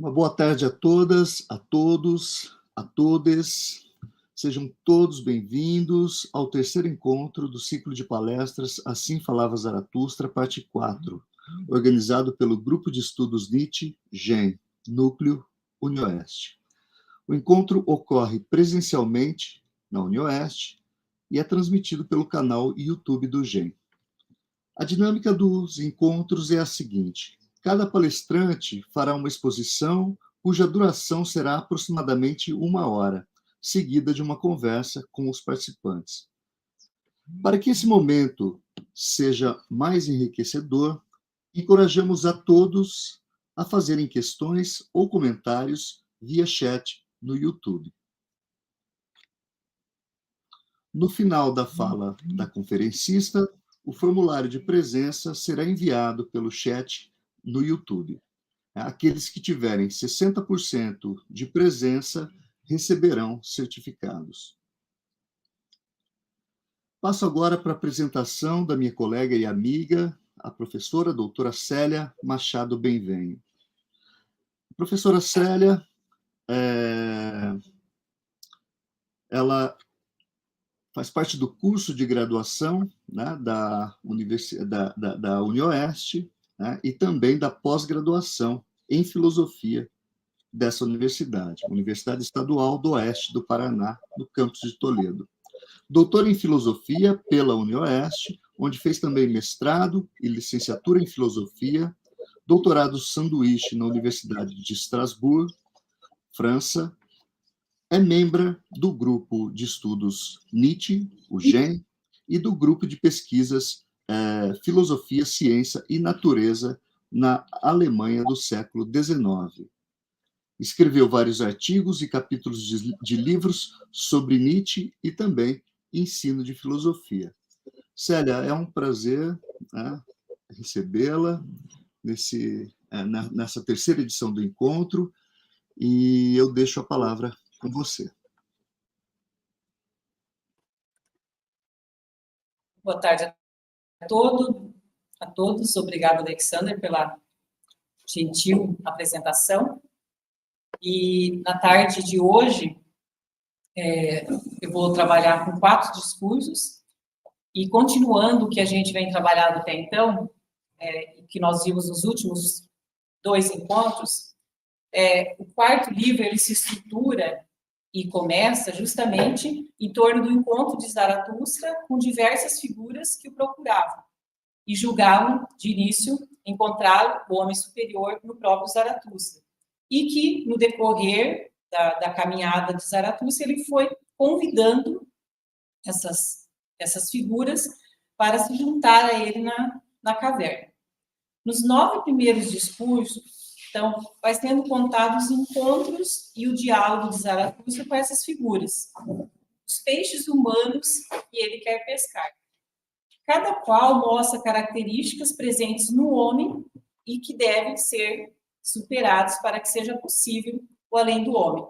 Uma boa tarde a todas, a todos, a todes. Sejam todos bem-vindos ao terceiro encontro do ciclo de palestras Assim Falava Zaratustra, parte 4, organizado pelo Grupo de Estudos Nietzsche, GEM, Núcleo UniOeste. O encontro ocorre presencialmente na UniOeste e é transmitido pelo canal YouTube do GEM. A dinâmica dos encontros é a seguinte: cada palestrante fará uma exposição cuja duração será aproximadamente 1 hora, seguida de uma conversa com os participantes. Para que esse momento seja mais enriquecedor, encorajamos a todos a fazerem questões ou comentários via chat no YouTube. No final da fala da conferencista, o formulário de presença será enviado pelo chat no YouTube. Aqueles que tiverem 60% de presença receberão certificados. Passo agora para a apresentação da minha colega e amiga, a professora doutora Célia Machado Benvenho. A professora Célia, ela faz parte do curso de graduação, né, da UniOeste, né, e também da pós-graduação em filosofia dessa universidade, Universidade Estadual do Oeste do Paraná, no campus de Toledo. Doutora em filosofia pela UniOeste, onde fez também mestrado e licenciatura em filosofia, doutorado sanduíche na Universidade de Estrasburgo, França. É membro do grupo de estudos Nietzsche, o GEM, e do grupo de pesquisas Filosofia, Ciência e Natureza na Alemanha do século XIX. Escreveu vários artigos e capítulos de livros sobre Nietzsche e também ensino de filosofia. Célia, é um prazer, né, recebê-la nessa terceira edição do encontro, e eu deixo a palavra com você. Boa tarde a todos. Obrigado, Alexander, pela gentil apresentação. E na tarde de hoje, eu vou trabalhar com 4 discursos, e continuando o que a gente vem trabalhando até então, que nós vimos nos últimos 2 encontros, o quarto livro ele se estrutura e começa justamente em torno do encontro de Zaratustra com diversas figuras que o procuravam e julgavam, de início, encontrar o homem superior no próprio Zaratustra. E que, no decorrer da caminhada de Zaratustra, ele foi convidando essas figuras para se juntar a ele na caverna. Nos 9 primeiros discursos, então, vai sendo contados os encontros e o diálogo de Zaratustra com essas figuras, os peixes humanos que ele quer pescar. Cada qual mostra características presentes no homem e que devem ser superados para que seja possível o além do homem.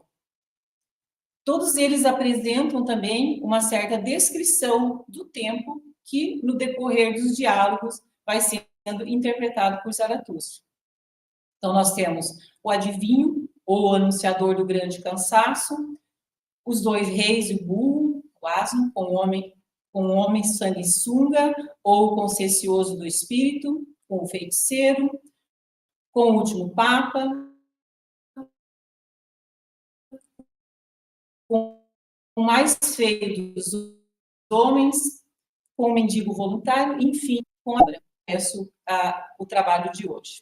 Todos eles apresentam também uma certa descrição do tempo que, no decorrer dos diálogos, vai sendo interpretado por Zaratustra. Então, nós temos o adivinho, ou o anunciador do grande cansaço, os 2 reis e o burro, o asno, com o homem sanguessuga, ou o consciencioso do espírito, com o feiticeiro, com o último papa, com o mais feio dos homens, com o mendigo voluntário, enfim, com a o trabalho de hoje.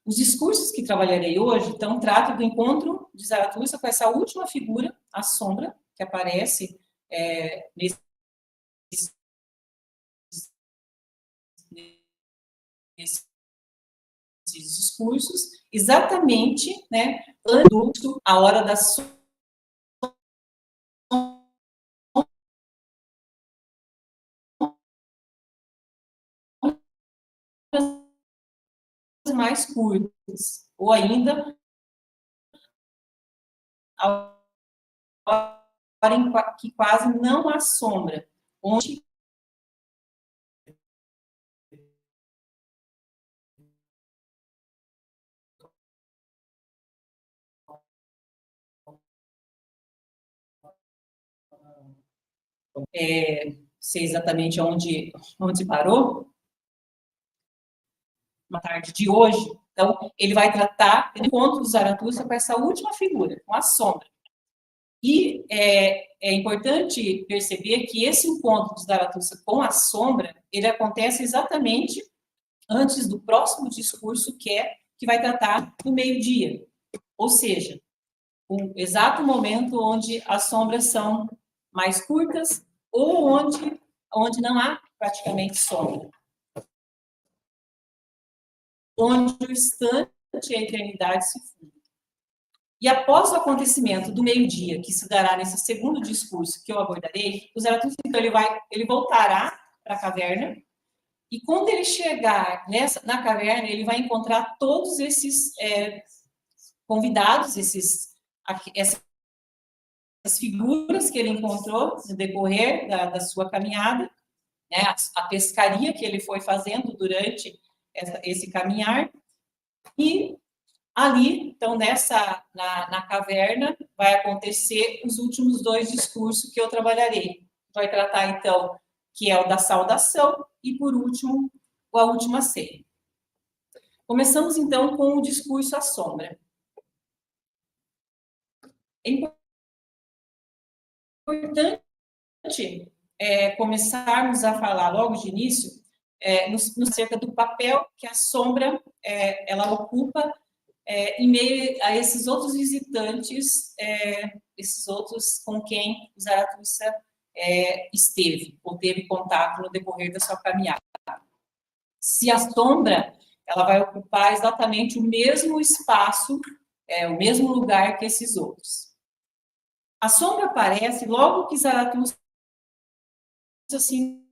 Os discursos que trabalharei hoje, então, tratam do encontro de Zaratustra com essa última figura, a sombra, que aparece nesses discursos, exatamente, né, a hora da sombra mais curtas, ou ainda a hora em que quase não há sombra, onde sei exatamente onde parou, uma tarde de hoje. Então, ele vai tratar do encontro do Zaratustra com essa última figura, com a sombra. E é importante perceber que esse encontro do Zaratustra com a sombra, ele acontece exatamente antes do próximo discurso, que vai tratar do meio-dia. Ou seja, o exato momento onde as sombras são mais curtas ou onde não há praticamente sombra. Onde o instante e a eternidade se fundem. E após o acontecimento do meio-dia, que se dará nesse segundo discurso que eu abordarei, o Zaratustra, então, ele voltará para a caverna, e quando ele chegar na caverna, ele vai encontrar todos esses convidados, essas figuras que ele encontrou no decorrer da sua caminhada, né, a pescaria que ele foi fazendo durante esse caminhar, e ali, então, na caverna, vai acontecer os últimos 2 discursos que eu trabalharei. Vai tratar, então, que é o da saudação, e, por último, a última ceia. Começamos, então, com o discurso à sombra. É importante começarmos a falar logo de início no cerca do papel que a sombra ela ocupa em meio a esses outros visitantes, esses outros com quem o Zaratustra esteve, ou teve contato no decorrer da sua caminhada. Se a sombra, ela vai ocupar exatamente o mesmo espaço, o mesmo lugar que esses outros. A sombra aparece logo que Zaratustra assim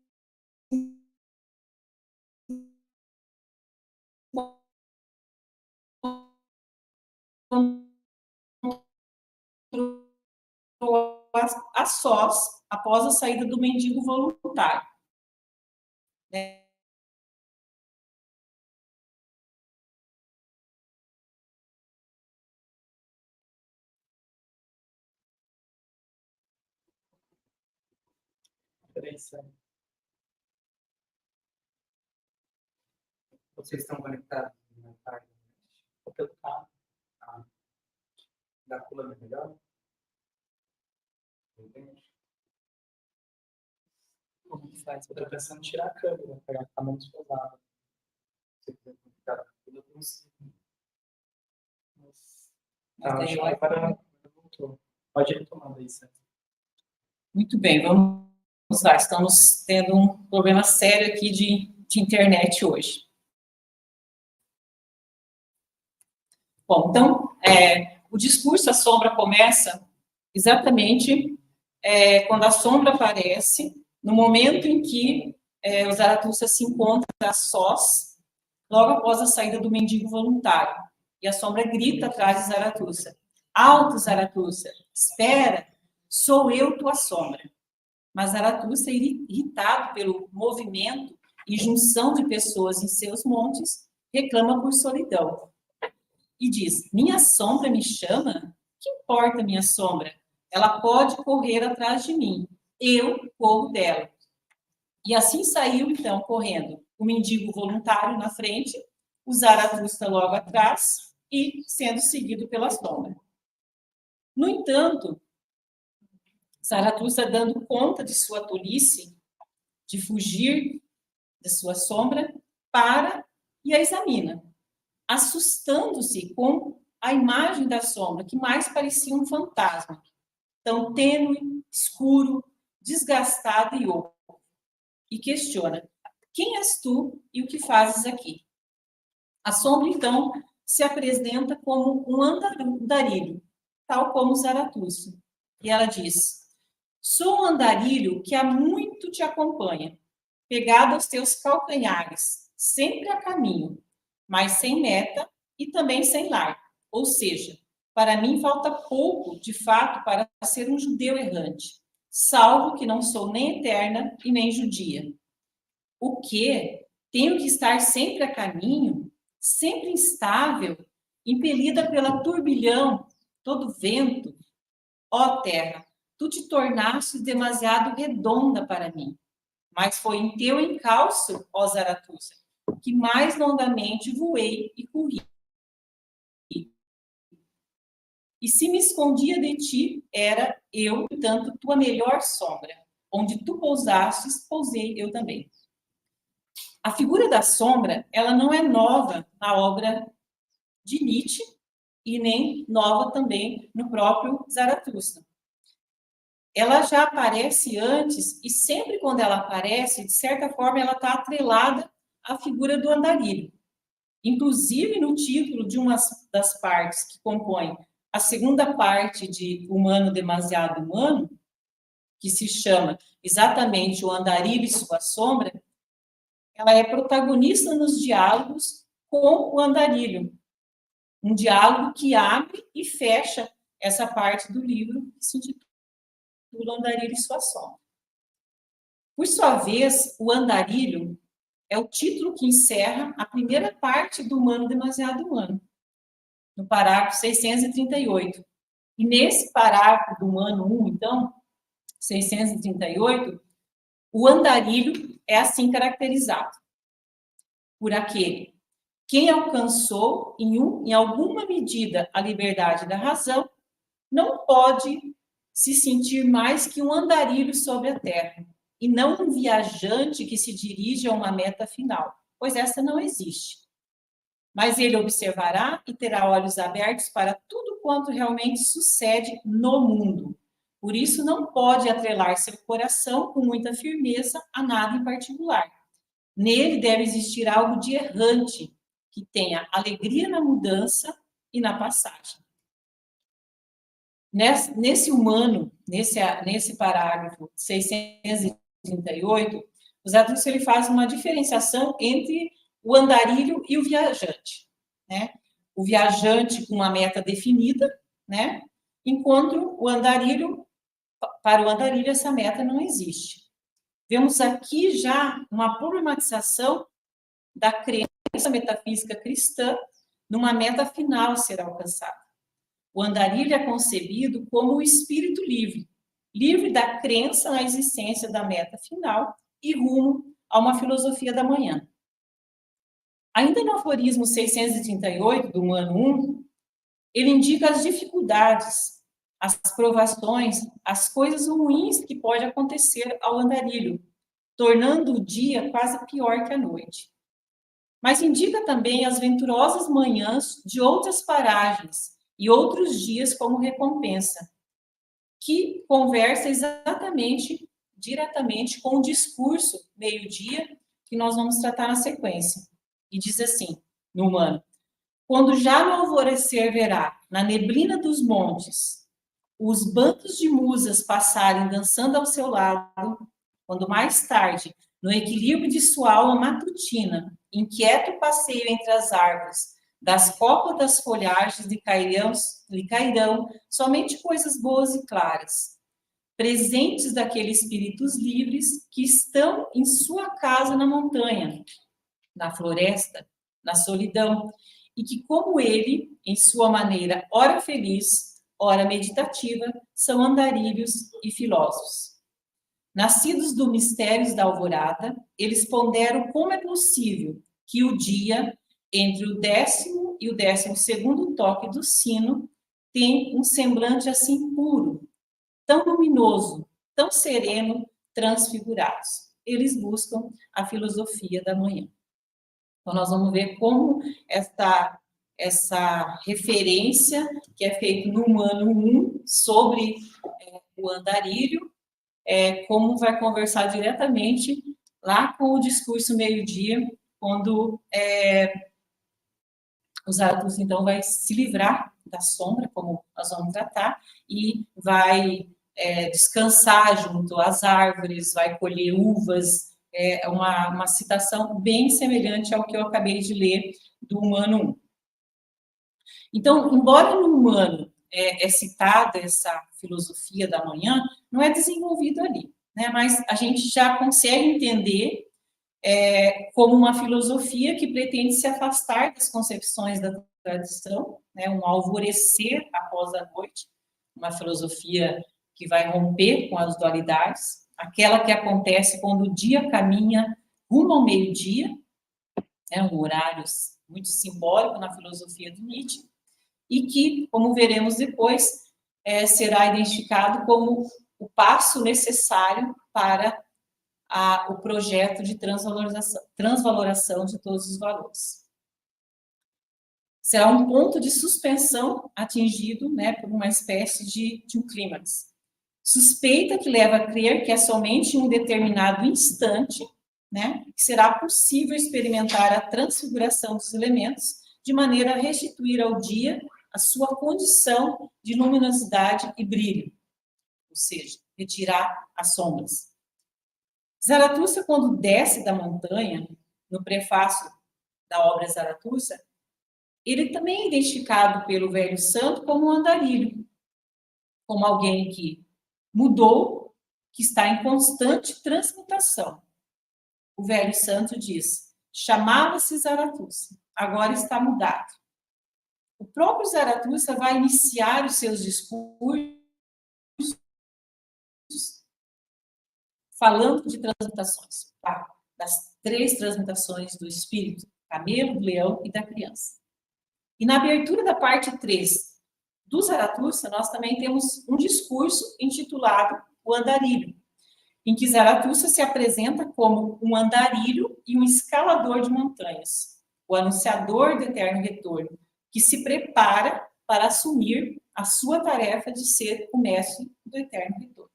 a sós, após a saída do mendigo voluntário. Vocês estão conectados na página? Ou pelo carro? Da coluna melhor? Entende? Como que faz? Eu estou pensando em tirar a câmera, pegar a mão desfocada. Se você quiser conectar a coluna, eu consigo. Acho que agora voltou. Pode ir tomando isso. Muito bem, vamos lá. Estamos tendo um problema sério aqui de internet hoje. Bom, então, o discurso à sombra começa exatamente quando a sombra aparece, no momento em que o Zaratustra se encontra a sós, logo após a saída do mendigo voluntário. E a sombra grita atrás de Zaratustra: alto, Zaratustra, espera, sou eu tua sombra. Mas Zaratustra, irritado pelo movimento e junção de pessoas em seus montes, reclama por solidão. E diz: minha sombra me chama? Que importa minha sombra? Ela pode correr atrás de mim. Eu corro dela. E assim saiu, então, correndo o mendigo voluntário na frente, o Zaratustra logo atrás e sendo seguido pela sombra. No entanto, Zaratustra, dando conta de sua tolice, de fugir de sua sombra, para e a examina, assustando-se com a imagem da sombra, que mais parecia um fantasma, tão tênue, escuro, desgastado e oco. E questiona: quem és tu e o que fazes aqui? A sombra, então, se apresenta como um andarilho, tal como Zaratustra. E ela diz: sou um andarilho que há muito te acompanha, pegado aos teus calcanhares, sempre a caminho, mas sem meta e também sem lar. Ou seja, para mim falta pouco, de fato, para ser um judeu errante, salvo que não sou nem eterna e nem judia. O quê? Tenho que estar sempre a caminho, sempre instável, impelida pela turbilhão, todo vento? Ó terra, tu te tornaste demasiado redonda para mim. Mas foi em teu encalço, ó Zaratustra, que mais longamente voei e corri. E se me escondia de ti, era eu, portanto, tua melhor sombra. Onde tu pousastes, pousei eu também. A figura da sombra, ela não é nova na obra de Nietzsche e nem nova também no próprio Zaratustra. Ela já aparece antes e sempre quando ela aparece, de certa forma, ela está atrelada à figura do andarilho. Inclusive, no título de uma das partes que compõe a segunda parte de Humano Demasiado Humano, que se chama exatamente O Andarilho e Sua Sombra, ela é protagonista nos diálogos com o andarilho. Um diálogo que abre e fecha essa parte do livro, que se intitula O Andarilho e Sua Sombra. Por sua vez, o andarilho é o título que encerra a primeira parte do Humano Demasiado Humano, no parágrafo 638. E nesse parágrafo do Humano 1, então, 638, o andarilho é assim caracterizado por aquele quem alcançou em alguma medida a liberdade da razão não pode se sentir mais que um andarilho sobre a terra e não um viajante que se dirige a uma meta final, pois essa não existe. Mas ele observará e terá olhos abertos para tudo quanto realmente sucede no mundo. Por isso, não pode atrelar seu coração com muita firmeza a nada em particular. Nele deve existir algo de errante, que tenha alegria na mudança e na passagem. Nesse humano, nesse parágrafo 638, o Zaratustra ele faz uma diferenciação entre o andarilho e o viajante, né? O viajante com uma meta definida, né? Enquanto o andarilho, para o andarilho, essa meta não existe. Vemos aqui já uma problematização da crença metafísica cristã numa meta final a ser alcançada. O andarilho é concebido como o espírito livre, livre da crença na existência da meta final e rumo a uma filosofia da manhã. Ainda no aforismo 638 do Humano 1, ele indica as dificuldades, as provações, as coisas ruins que pode acontecer ao andarilho, tornando o dia quase pior que a noite. Mas indica também as venturosas manhãs de outras paragens e outros dias como recompensa, que conversa exatamente, diretamente com o discurso meio-dia que nós vamos tratar na sequência. E diz assim, no Humano: quando já no alvorecer verá, na neblina dos montes, os bandos de musas passarem dançando ao seu lado, quando mais tarde, no equilíbrio de sua alma matutina, inquieto passeio entre as árvores, das copas das folhagens lhe cairão somente coisas boas e claras, presentes daqueles espíritos livres que estão em sua casa na montanha, na floresta, na solidão, e que, como ele, em sua maneira ora feliz, ora meditativa, são andarilhos e filósofos. Nascidos do mistérios da alvorada, eles ponderam como é possível que o dia, entre o 10º e o 12º toque do sino, tem um semblante assim puro, tão luminoso, tão sereno, transfigurados. Eles buscam a filosofia da manhã. Então, nós vamos ver como essa referência que é feita no Humano 1 sobre o andarilho, como vai conversar diretamente lá com o discurso meio-dia, quando o Zaratustra, então, vai se livrar da sombra, como nós vamos tratar, e vai descansar junto às árvores, vai colher uvas. É uma citação bem semelhante ao que eu acabei de ler do Humano 1. Então, embora no Humano é citada essa filosofia da manhã, não é desenvolvido ali, né? Mas a gente já consegue entender como uma filosofia que pretende se afastar das concepções da tradição, né? Um alvorecer após a noite, uma filosofia que vai romper com as dualidades, aquela que acontece quando o dia caminha rumo ao meio-dia, um horário muito simbólico na filosofia do Nietzsche, e que, como veremos depois, será identificado como o passo necessário para o projeto de transvaloração de todos os valores. Será um ponto de suspensão atingido, por uma espécie de um clímax. Suspeita que leva a crer que é somente em um determinado instante, que será possível experimentar a transfiguração dos elementos, de maneira a restituir ao dia a sua condição de luminosidade e brilho, ou seja, retirar as sombras. Zaratustra, quando desce da montanha, no prefácio da obra Zaratustra, ele também é identificado pelo velho santo como um andarilho, como alguém que mudou, que está em constante transmutação. O velho santo diz: chamava-se Zaratustra, agora está mudado. O próprio Zaratustra vai iniciar os seus discursos falando de transmutações, das 3 transmutações do espírito, camelo, do leão e da criança. E na abertura da parte 3 do Zaratustra, nós também temos um discurso intitulado O Andarilho, em que Zaratustra se apresenta como um andarilho e um escalador de montanhas, o anunciador do eterno retorno, que se prepara para assumir a sua tarefa de ser o mestre do eterno retorno.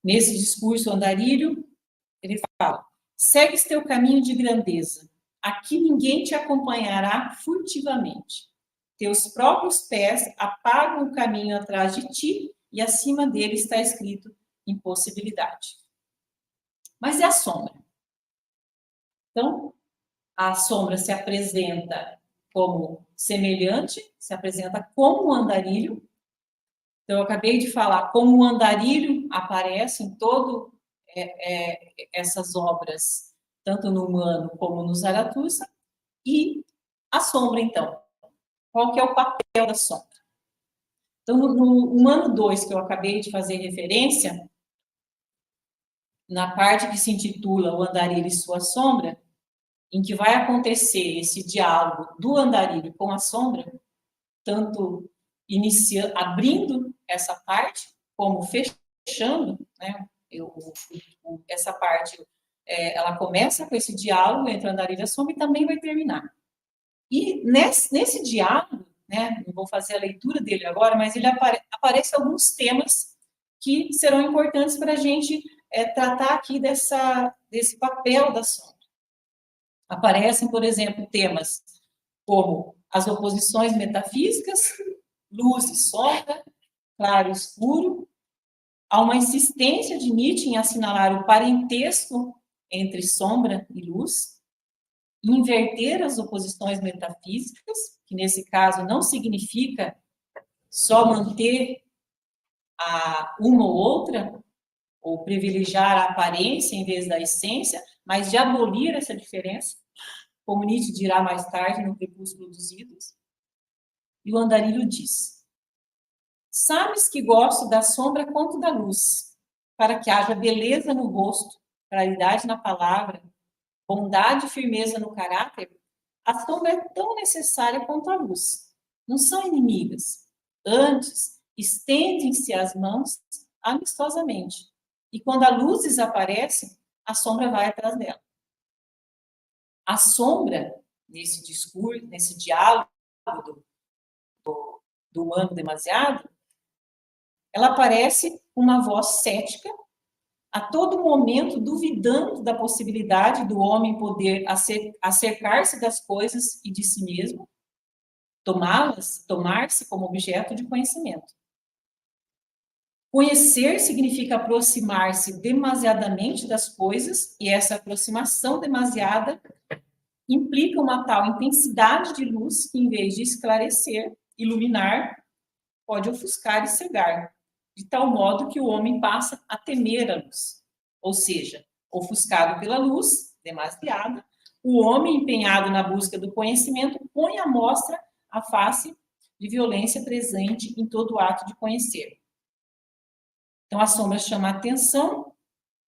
Nesse discurso, o andarilho, ele fala: segues teu caminho de grandeza, aqui ninguém te acompanhará furtivamente. Teus próprios pés apagam o caminho atrás de ti e acima dele está escrito impossibilidade. Mas é a sombra. Então, a sombra se apresenta como semelhante, se apresenta como um andarilho. Então, eu acabei de falar como um andarilho aparece em todas essas obras, tanto no Humano como no Zaratustra. E a sombra, então. Qual que é o papel da sombra? Então, no Humano 2, que eu acabei de fazer referência, na parte que se intitula O Andarilho e Sua Sombra, em que vai acontecer esse diálogo do andarilho com a sombra, tanto abrindo essa parte, como fechando, essa parte, ela começa com esse diálogo entre o andarilho e a sombra e também vai terminar. E nesse diálogo, não vou fazer a leitura dele agora, mas ele aparece alguns temas que serão importantes para a gente tratar aqui desse papel da sombra. Aparecem, por exemplo, temas como as oposições metafísicas, luz e sombra, claro e escuro. Há uma insistência de Nietzsche em assinalar o parentesco entre sombra e luz, inverter as oposições metafísicas, que nesse caso não significa só manter uma ou outra, ou privilegiar a aparência em vez da essência, mas de abolir essa diferença, como Nietzsche dirá mais tarde no Crepúsculo dos Ídolos. E o andarilho diz: sabes que gosto da sombra quanto da luz, para que haja beleza no rosto, claridade na palavra, bondade e firmeza no caráter. A sombra é tão necessária quanto a luz. Não são inimigas. Antes, estendem-se as mãos amistosamente. E quando a luz desaparece, a sombra vai atrás dela. A sombra, nesse discurso, nesse diálogo do humano demasiado, ela aparece uma voz cética, a todo momento duvidando da possibilidade do homem poder acercar-se das coisas e de si mesmo, tomar-se como objeto de conhecimento. Conhecer significa aproximar-se demasiadamente das coisas, e essa aproximação demasiada implica uma tal intensidade de luz que, em vez de esclarecer, iluminar, pode ofuscar e cegar, de tal modo que o homem passa a temer a luz. Ou seja, ofuscado pela luz demasiada, o homem empenhado na busca do conhecimento põe à mostra a face de violência presente em todo o ato de conhecer. Então, a sombra chama a atenção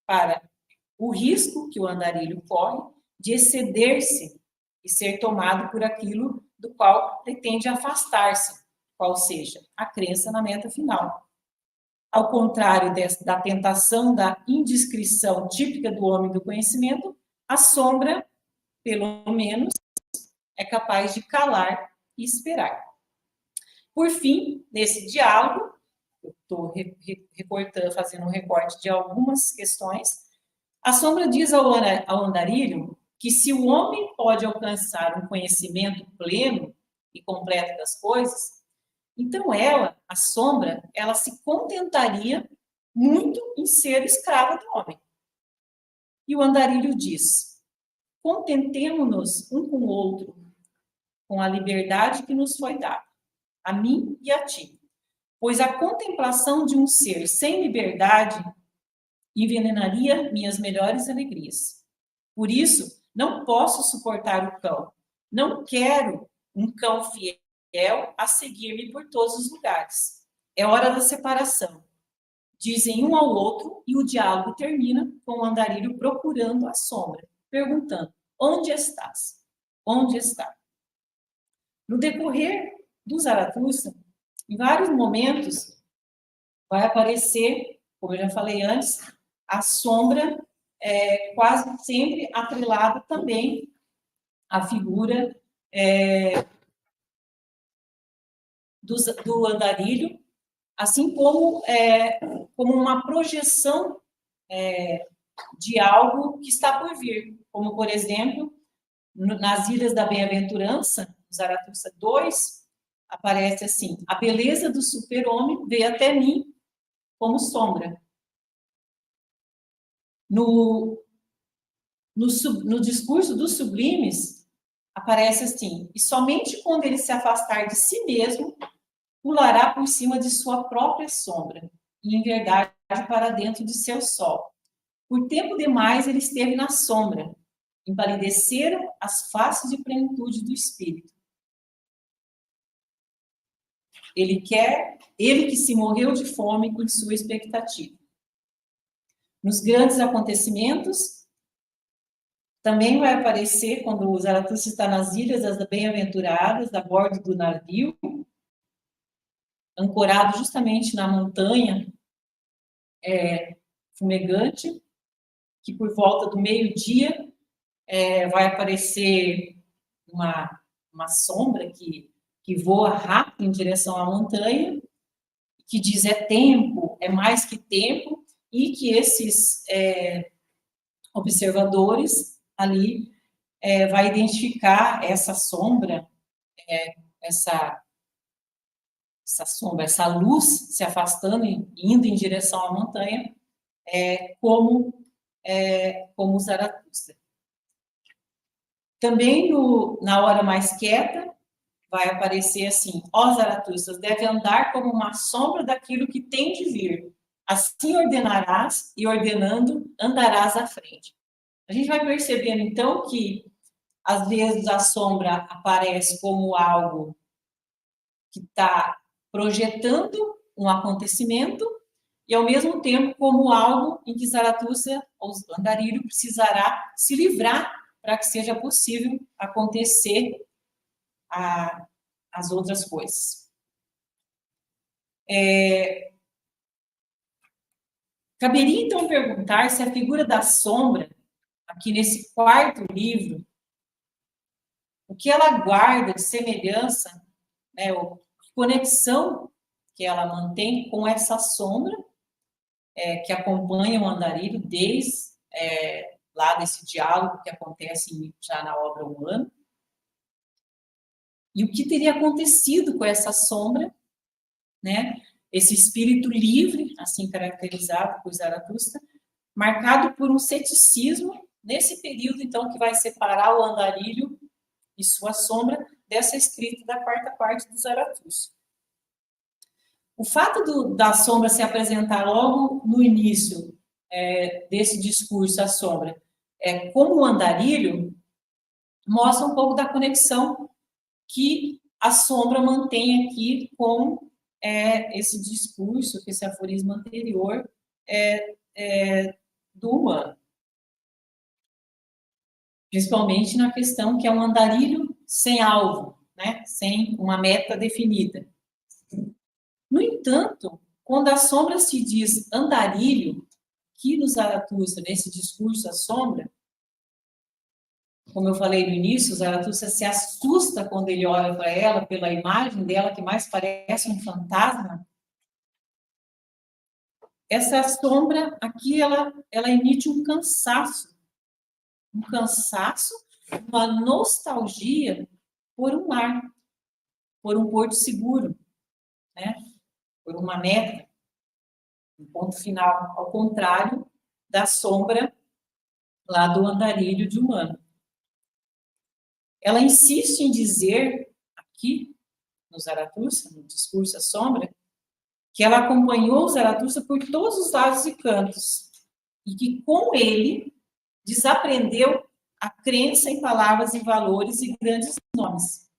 para o risco que o andarilho corre de exceder-se e ser tomado por aquilo do qual pretende afastar-se, qual seja a crença na meta final. Ao contrário da tentação da indiscrição típica do homem do conhecimento, a sombra, pelo menos, é capaz de calar e esperar. Por fim, nesse diálogo, eu estou recortando, fazendo um recorte de algumas questões, a sombra diz ao andarilho que se o homem pode alcançar um conhecimento pleno e completo das coisas, então ela, a sombra, ela se contentaria muito em ser escrava do homem. E o andarilho diz: contentemo-nos um com o outro, com a liberdade que nos foi dada, a mim e a ti, pois a contemplação de um ser sem liberdade envenenaria minhas melhores alegrias. Por isso, não posso suportar o cão. Não quero um cão fiel a seguir-me por todos os lugares. É hora da separação. Dizem um ao outro e o diálogo termina com o andarilho procurando a sombra, perguntando: onde estás? Onde está? No decorrer do Zaratustra, em vários momentos, vai aparecer, como eu já falei antes, a sombra quase sempre atrelada também à figura do andarilho, assim como uma projeção de algo que está por vir, como, por exemplo, nas Ilhas da Bem-aventurança, Zaratustra 2, aparece assim: a beleza do super-homem veio até mim como sombra. No discurso dos sublimes, aparece assim: e somente quando ele se afastar de si mesmo, pulará por cima de sua própria sombra, e em verdade para dentro de seu sol. Por tempo demais ele esteve na sombra, empalideceram as faces de plenitude do espírito. Ele que se morreu de fome com sua expectativa. Nos grandes acontecimentos, também vai aparecer quando o Zaratustra está nas Ilhas das Bem-aventuradas, a bordo do navio, ancorado justamente na montanha fumegante, que por volta do meio-dia vai aparecer uma sombra que voa rápido em direção à montanha, que diz: é tempo, é mais que tempo, e que esses observadores ali vai identificar essa sombra, essa sombra, essa luz se afastando e indo em direção à montanha, como Zaratustra. Também na hora mais quieta, vai aparecer assim: ó Zaratustra, deve andar como uma sombra daquilo que tem de vir. Assim ordenarás e ordenando andarás à frente. A gente vai percebendo então que às vezes a sombra aparece como algo que está projetando um acontecimento e ao mesmo tempo como algo em que Zaratustra, ou andarilho, precisará se livrar para que seja possível acontecer as outras coisas. Caberia, então, perguntar se a figura da sombra, aqui nesse quarto livro, o que ela guarda de semelhança, ou conexão que ela mantém com essa sombra que acompanha o andarilho desde lá desse diálogo que acontece já na obra humana. E o que teria acontecido com essa sombra, esse espírito livre, assim caracterizado por Zaratustra, marcado por um ceticismo, nesse período, então, que vai separar o andarilho e sua sombra dessa escrita da quarta parte do Zaratustra. O fato da sombra se apresentar logo no início desse discurso, a sombra, como o andarilho, mostra um pouco da conexão que a sombra mantém aqui com esse discurso, esse aforismo anterior do humano. Principalmente na questão que é um andarilho sem alvo, né? Sem uma meta definida. No entanto, quando a sombra se diz andarilho, aqui no Zaratustra, nesse discurso, a sombra, como eu falei no início, o Zaratustra se assusta quando ele olha para ela, pela imagem dela, que mais parece um fantasma. Essa sombra aqui, ela emite um cansaço, uma nostalgia por um lar, por um porto seguro, né? Por uma meta, um ponto final, ao contrário da sombra lá do andarilho de humano. Ela insiste em dizer, aqui, no Zaratustra, no discurso A Sombra, que ela acompanhou o Zaratustra por todos os lados e cantos, e que com ele desaprendeu a crença em palavras e valores e grandes nomes,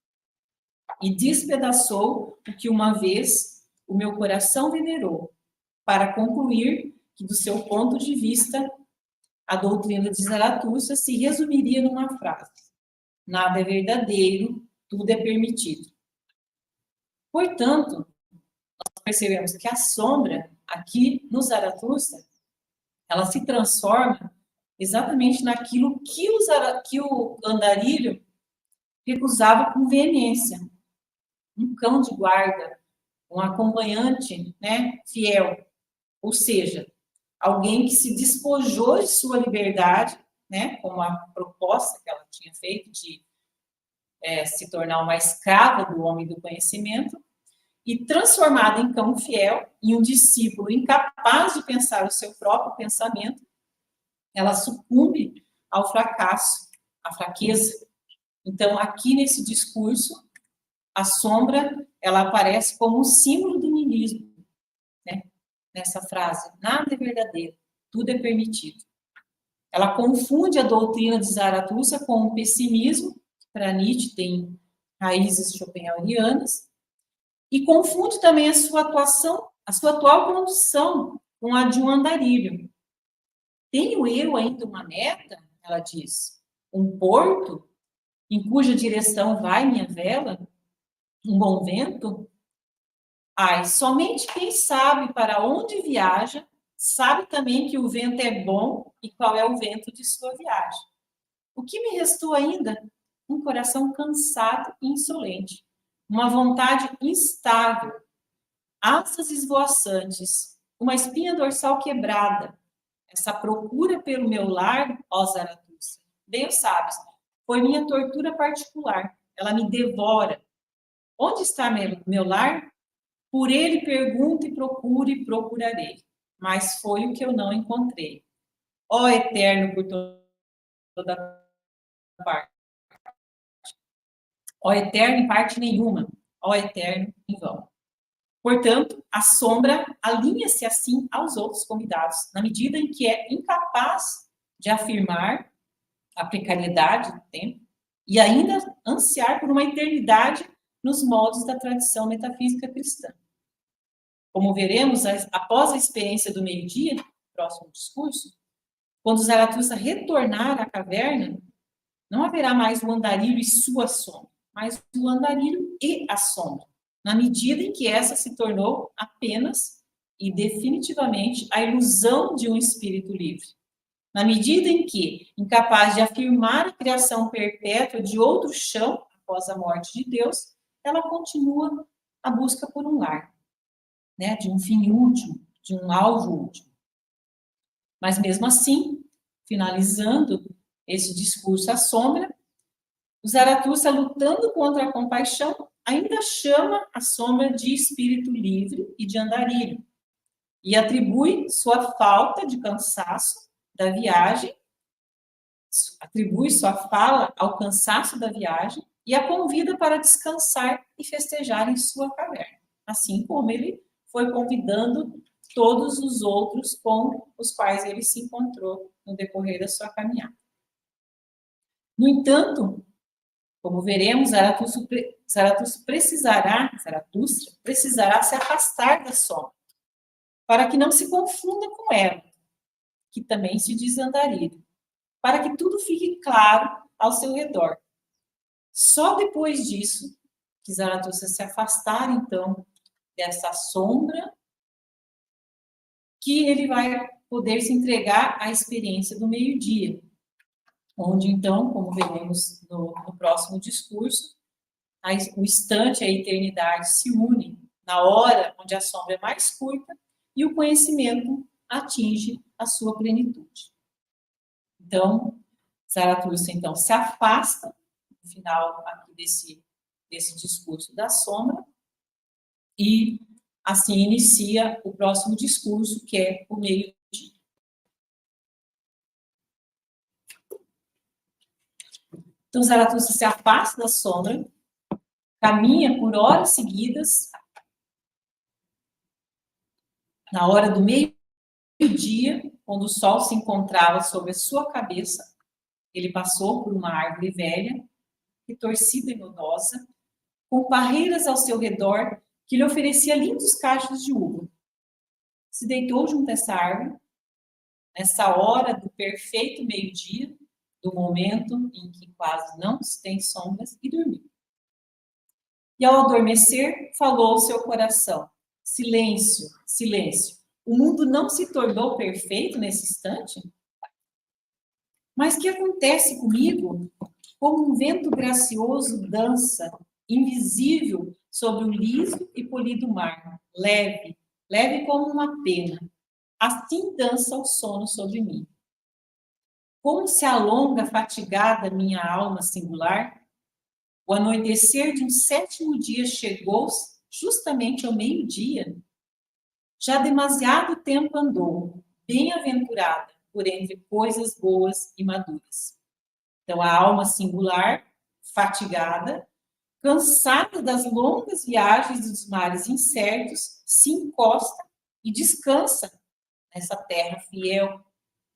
e despedaçou o que uma vez o meu coração venerou, para concluir que, do seu ponto de vista, a doutrina de Zaratustra se resumiria numa frase: nada é verdadeiro, tudo é permitido. Portanto, nós percebemos que a sombra, aqui no Zaratustra, ela se transforma exatamente naquilo que o andarilho recusava com veemência. Um cão de guarda, um acompanhante, né, fiel. Ou seja, alguém que se despojou de sua liberdade, né, como a proposta que ela tinha feito de se tornar uma escrava do homem do conhecimento, e transformada em cão fiel, em um discípulo incapaz de pensar o seu próprio pensamento, ela sucumbe ao fracasso, à fraqueza. Então, aqui nesse discurso, a sombra, ela aparece como um símbolo do niilismo, né? Nessa frase, nada é verdadeiro, tudo é permitido. Ela confunde a doutrina de Zaratustra com o pessimismo, que para Nietzsche tem raízes schopenhauerianas, e confunde também a sua atual condição com a de um andarilho. Tenho eu ainda uma meta, ela diz, um porto em cuja direção vai minha vela, um bom vento? Ai, somente quem sabe para onde viaja, sabe também que o vento é bom e qual é o vento de sua viagem. O que me restou ainda? Um coração cansado e insolente, uma vontade instável, asas esvoaçantes, uma espinha dorsal quebrada. Essa procura pelo meu lar, ó Zaratustra, bem o sabes, foi minha tortura particular. Ela me devora. Onde está meu lar? Por ele pergunto e procuro e procurarei. Mas foi o que eu não encontrei. Ó Eterno por toda parte. Ó Eterno em parte nenhuma. Ó Eterno em vão. Portanto, a sombra alinha-se assim aos outros convidados, na medida em que é incapaz de afirmar a precariedade do tempo e ainda ansiar por uma eternidade nos moldes da tradição metafísica cristã. Como veremos, após a experiência do meio-dia, próximo discurso, quando Zaratustra retornar à caverna, não haverá mais o andarilho e sua sombra, mas o andarilho e a sombra, na medida em que essa se tornou apenas e definitivamente a ilusão de um espírito livre. Na medida em que, incapaz de afirmar a criação perpétua de outro chão após a morte de Deus, ela continua a busca por um lar, né, de um fim último, de um alvo último. Mas mesmo assim, finalizando esse discurso à sombra, o Zaratustra, lutando contra a compaixão, ainda chama a sombra de espírito livre e de andarilho, e atribui sua falta de cansaço da viagem, atribui sua fala ao cansaço da viagem e a convida para descansar e festejar em sua caverna, assim como ele foi convidando todos os outros com os quais ele se encontrou no decorrer da sua caminhada. No entanto, Como veremos, Zaratustra precisará se afastar da sombra, para que não se confunda com ela, que também se desandarilha, para que tudo fique claro ao seu redor. Só depois disso, que Zaratustra se afastar, então, dessa sombra, que ele vai poder se entregar à experiência do meio-dia, onde, então, como veremos no próximo discurso, o instante e a eternidade se unem na hora onde a sombra é mais curta e o conhecimento atinge a sua plenitude. Então, Zaratustra, então, se afasta, no final aqui desse discurso da sombra, e assim inicia o próximo discurso, que é o meio-dia. Então, Zaratustra se afasta da sombra, caminha por horas seguidas, na hora do meio-dia, quando o sol se encontrava sobre a sua cabeça, ele passou por uma árvore velha, retorcida e nodosa, com parreiras ao seu redor, que lhe oferecia lindos cachos de uva. Se deitou junto a essa árvore, nessa hora do perfeito meio-dia, do momento em que quase não se tem sombras, e dormiu. E ao adormecer, falou ao seu coração: silêncio, silêncio. O mundo não se tornou perfeito nesse instante? Mas o que acontece comigo? Como um vento gracioso dança, invisível, sobre o liso e polido mar, leve, leve como uma pena. Assim dança o sono sobre mim. Como se alonga fatigada minha alma singular, o anoitecer de um sétimo dia chegou justamente ao meio-dia. Já demasiado tempo andou, bem-aventurada, por entre coisas boas e maduras. Então, a alma singular, fatigada, cansada das longas viagens dos mares incertos, se encosta e descansa nessa terra fiel,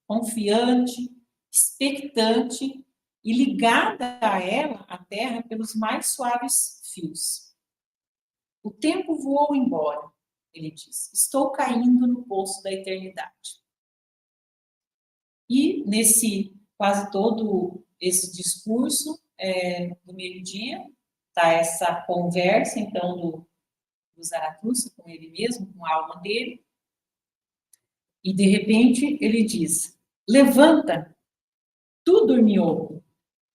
confiante, expectante e ligada a ela, a terra, pelos mais suaves fios. O tempo voou embora, ele diz. Estou caindo no poço da eternidade. E nesse quase todo esse discurso do meio-dia, está essa conversa, então, do Zaratustra com ele mesmo, com a alma dele. E, de repente, ele diz: levanta, tu dormioco,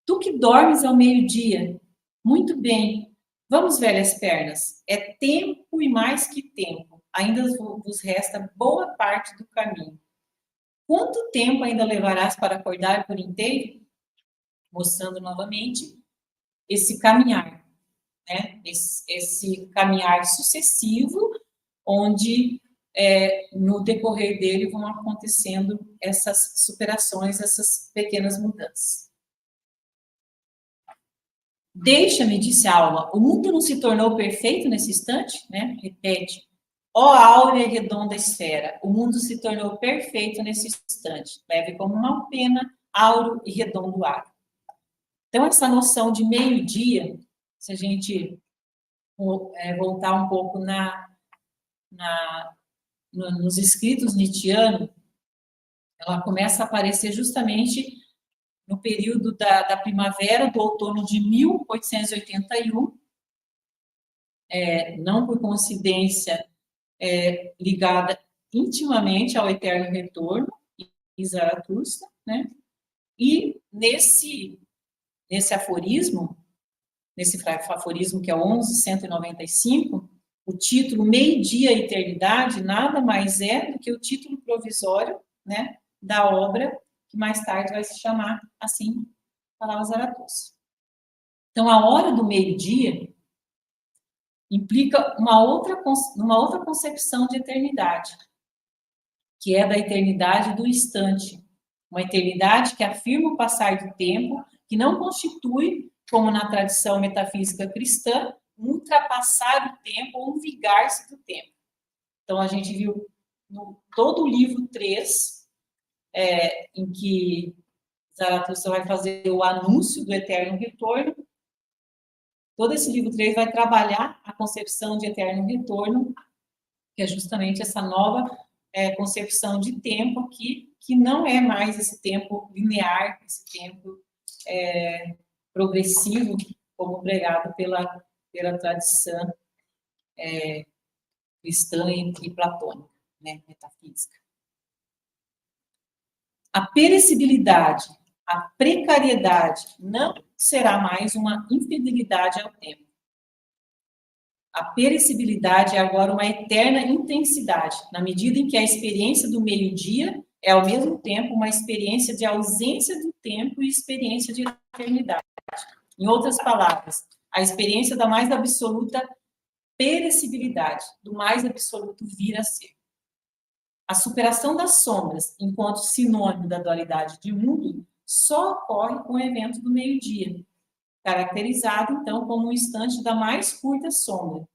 tu que dormes ao meio-dia. Muito bem, vamos, velhas pernas, é tempo e mais que tempo, ainda vos resta boa parte do caminho. Quanto tempo ainda levarás para acordar por inteiro? Mostrando novamente esse caminhar, né? Esse caminhar sucessivo, onde no decorrer dele vão acontecendo essas superações, essas pequenas mudanças. Deixa-me, disse a alma, o mundo não se tornou perfeito nesse instante? Né? Repete. Ó áurea e redonda esfera, o mundo se tornou perfeito nesse instante, leve como uma pena, áureo e redondo ar. Então, essa noção de meio-dia, se a gente voltar um pouco nos escritos nietzschianos, ela começa a aparecer justamente no período da primavera, do outono de 1881, não por coincidência, ligada intimamente ao eterno retorno e Zaratustra, né? E nesse aforismo, nesse aforismo que é 11.195, o título Meio-dia e Eternidade nada mais é do que o título provisório, né, da obra que mais tarde vai se chamar assim, falava Zaratustra. Então, a hora do meio-dia implica uma outra concepção de eternidade, que é da eternidade do instante, uma eternidade que afirma o passar do tempo, que não constitui, como na tradição metafísica cristã, um ultrapassar o tempo ou um vigar-se do tempo. Então, a gente viu no todo o livro 3, em que Zaratustra vai fazer o anúncio do eterno retorno, todo esse livro 3 vai trabalhar a concepção de eterno retorno, que é justamente essa nova concepção de tempo aqui, que não é mais esse tempo linear, esse tempo progressivo, como pregado pela tradição cristã e platônica, né, metafísica. A perecibilidade, a precariedade não será mais uma infidelidade ao tempo. A perecibilidade é agora uma eterna intensidade, na medida em que a experiência do meio-dia é, ao mesmo tempo, uma experiência de ausência do tempo e experiência de eternidade. Em outras palavras, a experiência da mais absoluta perecibilidade, do mais absoluto vir a ser. A superação das sombras, enquanto sinônimo da dualidade de mundo, só ocorre com o evento do meio-dia, caracterizado, então, como um instante da mais curta sombra.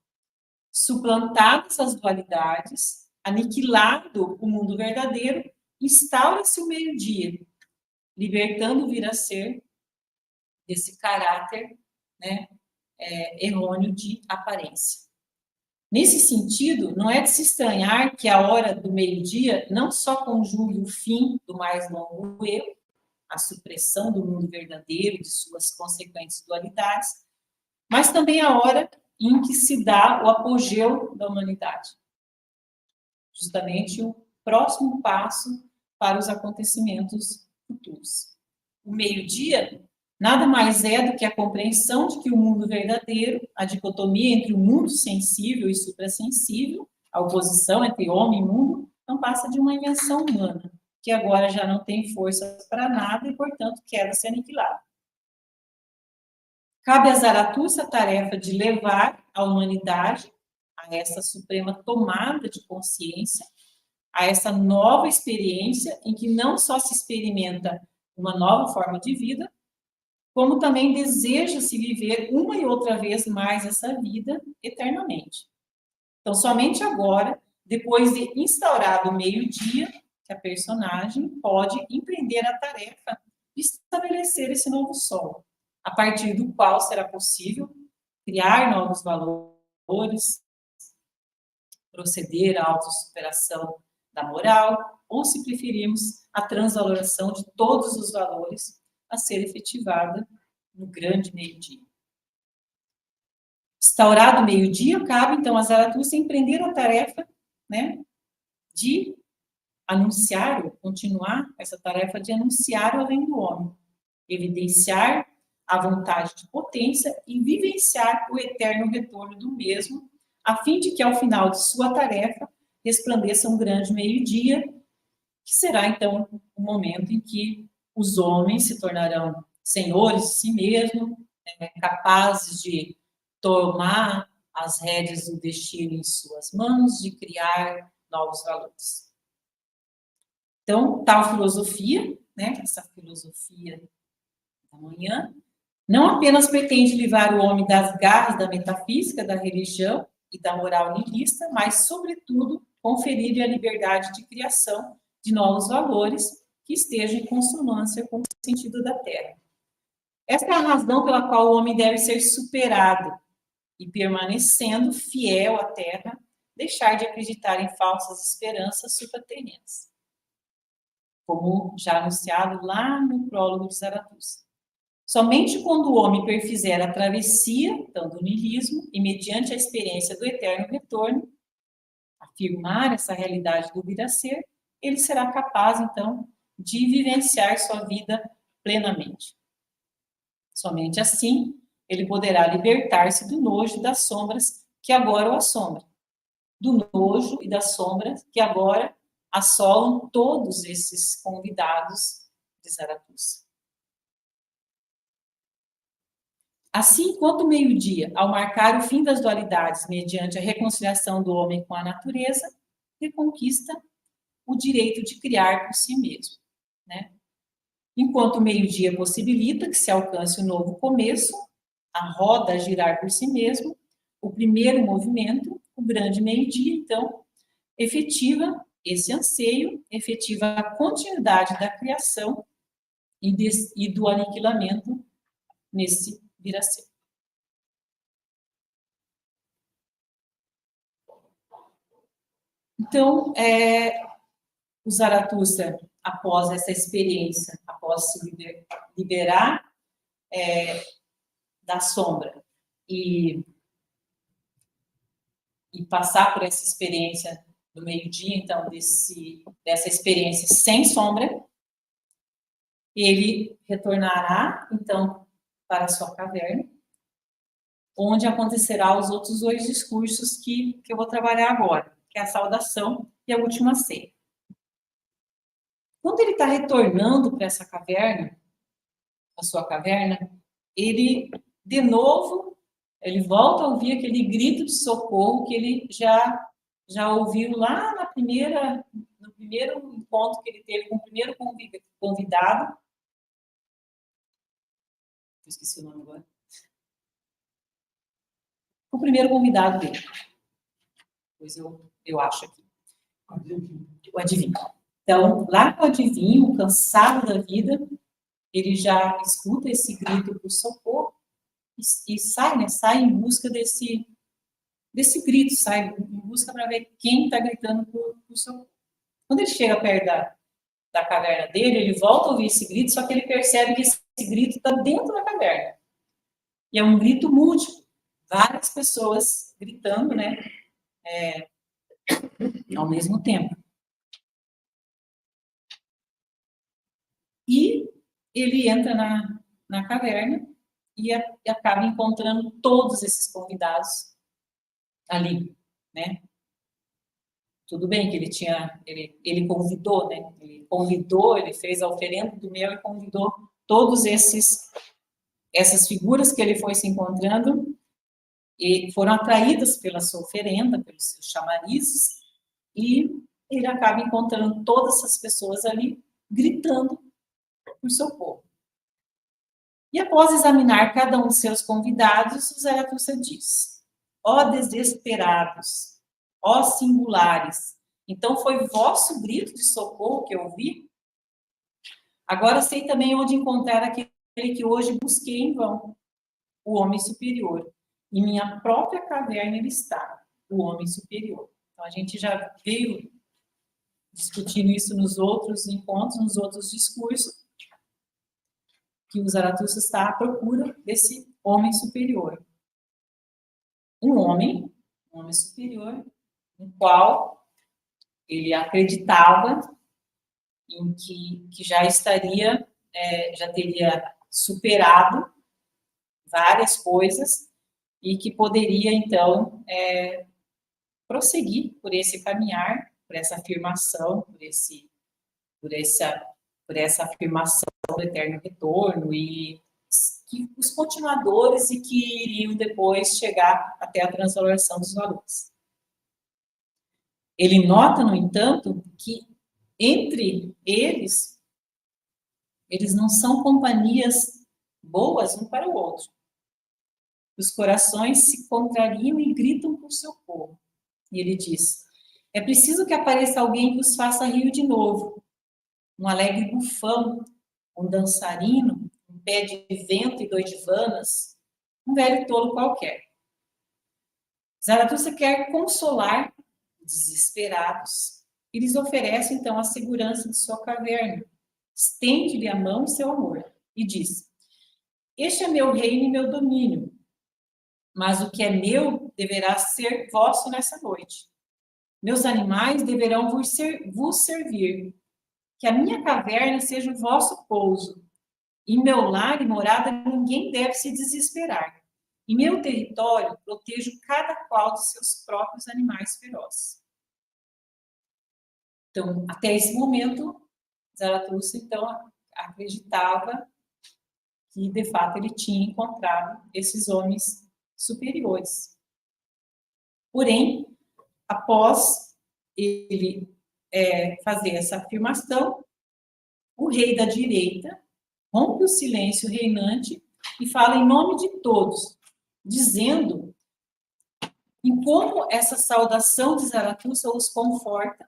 Suplantadas as dualidades, aniquilado o mundo verdadeiro, instaura-se o meio-dia, libertando o vir a ser desse caráter, né, errôneo de aparência. Nesse sentido, não é de se estranhar que a hora do meio-dia não só conjugue o fim do mais longo eu, a supressão do mundo verdadeiro e de suas consequentes dualidades, mas também a hora em que se dá o apogeu da humanidade. Justamente o próximo passo para os acontecimentos futuros. O meio-dia nada mais é do que a compreensão de que o mundo verdadeiro, a dicotomia entre o mundo sensível e suprassensível, a oposição entre homem e mundo, não passa de uma invenção humana, que agora já não tem força para nada e, portanto, quer ser aniquilada. Cabe a Zaratustra a tarefa de levar a humanidade a essa suprema tomada de consciência, a essa nova experiência em que não só se experimenta uma nova forma de vida, como também deseja-se viver uma e outra vez mais essa vida eternamente. Então, somente agora, depois de instaurado o meio-dia, que a personagem pode empreender a tarefa de estabelecer esse novo solo, a partir do qual será possível criar novos valores, proceder à autossuperação da moral, ou, se preferirmos, a transvaloração de todos os valores a ser efetivada no grande meio-dia. Instaurado o meio-dia, cabe, então, a Zaratustra empreender a tarefa, né, de anunciar, ou continuar essa tarefa de anunciar o além do homem, evidenciar a vontade de potência e vivenciar o eterno retorno do mesmo, a fim de que, ao final de sua tarefa, resplandeça um grande meio-dia, que será, então, o momento em que os homens se tornarão senhores de si mesmos, capazes de tomar as rédeas do destino em suas mãos, de criar novos valores. Então, tal filosofia, né, essa filosofia da manhã, não apenas pretende livrar o homem das garras da metafísica, da religião e da moral nihilista, mas, sobretudo, conferir-lhe a liberdade de criação de novos valores que estejam em consonância com o sentido da Terra. Esta é a razão pela qual o homem deve ser superado e, permanecendo fiel à Terra, deixar de acreditar em falsas esperanças supraterrenas, como já anunciado lá no prólogo de Zaratustra. Somente quando o homem perfizer a travessia, então, do niilismo, e mediante a experiência do eterno retorno, afirmar essa realidade do vir a ser, ele será capaz, então, de vivenciar sua vida plenamente. Somente assim, ele poderá libertar-se do nojo e das sombras que agora o assombram, do nojo e das sombras que agora assolam todos esses convidados de Zaratustra. Assim, enquanto o meio-dia, ao marcar o fim das dualidades mediante a reconciliação do homem com a natureza, reconquista o direito de criar por si mesmo, né? Enquanto o meio-dia possibilita que se alcance o novo começo, a roda a girar por si mesmo, o primeiro movimento, o grande meio-dia, então, efetiva esse anseio, efetiva a continuidade da criação e do aniquilamento nesse vir a ser. Então, o Zaratustra, após essa experiência, após se liberar da sombra e passar por essa experiência do meio-dia, então, dessa experiência sem sombra, ele retornará, então, para a sua caverna, onde acontecerá os outros 2 discursos que eu vou trabalhar agora, que é a saudação e a última ceia. Quando ele está retornando para essa caverna, a sua caverna, ele, de novo, ele volta a ouvir aquele grito de socorro que ele já ouviu lá no primeiro encontro que ele teve com o primeiro convidado. Eu esqueci o nome agora. O primeiro convidado dele. Pois eu acho aqui. O adivinho. Então, lá com o adivinho, cansado da vida, ele já escuta esse grito por socorro e sai, né? Sai em busca desse grito, sai em busca para ver quem está gritando por socorro. Quando ele chega perto da caverna dele, ele volta a ouvir esse grito, só que ele percebe que esse grito está dentro da caverna. E é um grito múltiplo, várias pessoas gritando, né? Ao mesmo tempo. E ele entra na caverna e acaba encontrando todos esses convidados ali, né? Tudo bem que ele convidou, né? Ele fez a oferenda do mel e convidou todos essas figuras que ele foi se encontrando e foram atraídas pela sua oferenda, pelos seus chamarizes, e ele acaba encontrando todas essas pessoas ali gritando por socorro. E após examinar cada um de seus convidados, o Zaratustra diz: ó desesperados, ó singulares, então foi vosso grito de socorro que eu ouvi? Agora sei também onde encontrar aquele que hoje busquei em vão, o homem superior. Em minha própria caverna ele está, o homem superior. Então a gente já veio discutindo isso nos outros encontros, nos outros discursos, que o Zaratustra está à procura desse homem superior. Um homem superior, no qual ele acreditava em que já estaria, já teria superado várias coisas e que poderia, então, prosseguir por esse caminhar, por essa afirmação, por essa afirmação do eterno retorno e que os continuadores e que iriam depois chegar até a transformação dos valores. Ele nota, no entanto, que entre eles não são companhias boas um para o outro. Os corações se contrariam e gritam por socorro. E ele diz: é preciso que apareça alguém que os faça rir de novo. Um alegre bufão, um dançarino, um pé de vento e doidivanas, um velho tolo qualquer. Zaratustra quer consolar desesperados e lhes oferece, então, a segurança de sua caverna. Estende-lhe a mão e seu amor e diz: este é meu reino e meu domínio, mas o que é meu deverá ser vosso nessa noite. Meus animais deverão vos servir. Que a minha caverna seja o vosso pouso. Em meu lar e morada ninguém deve se desesperar. Em meu território protejo cada qual de seus próprios animais ferozes. Então, até esse momento, Zaratustra, então, acreditava que, de fato, ele tinha encontrado esses homens superiores. Porém, após ele fazer essa afirmação, o rei da direita rompe o silêncio reinante e fala em nome de todos, dizendo em como essa saudação de Zaratustra os conforta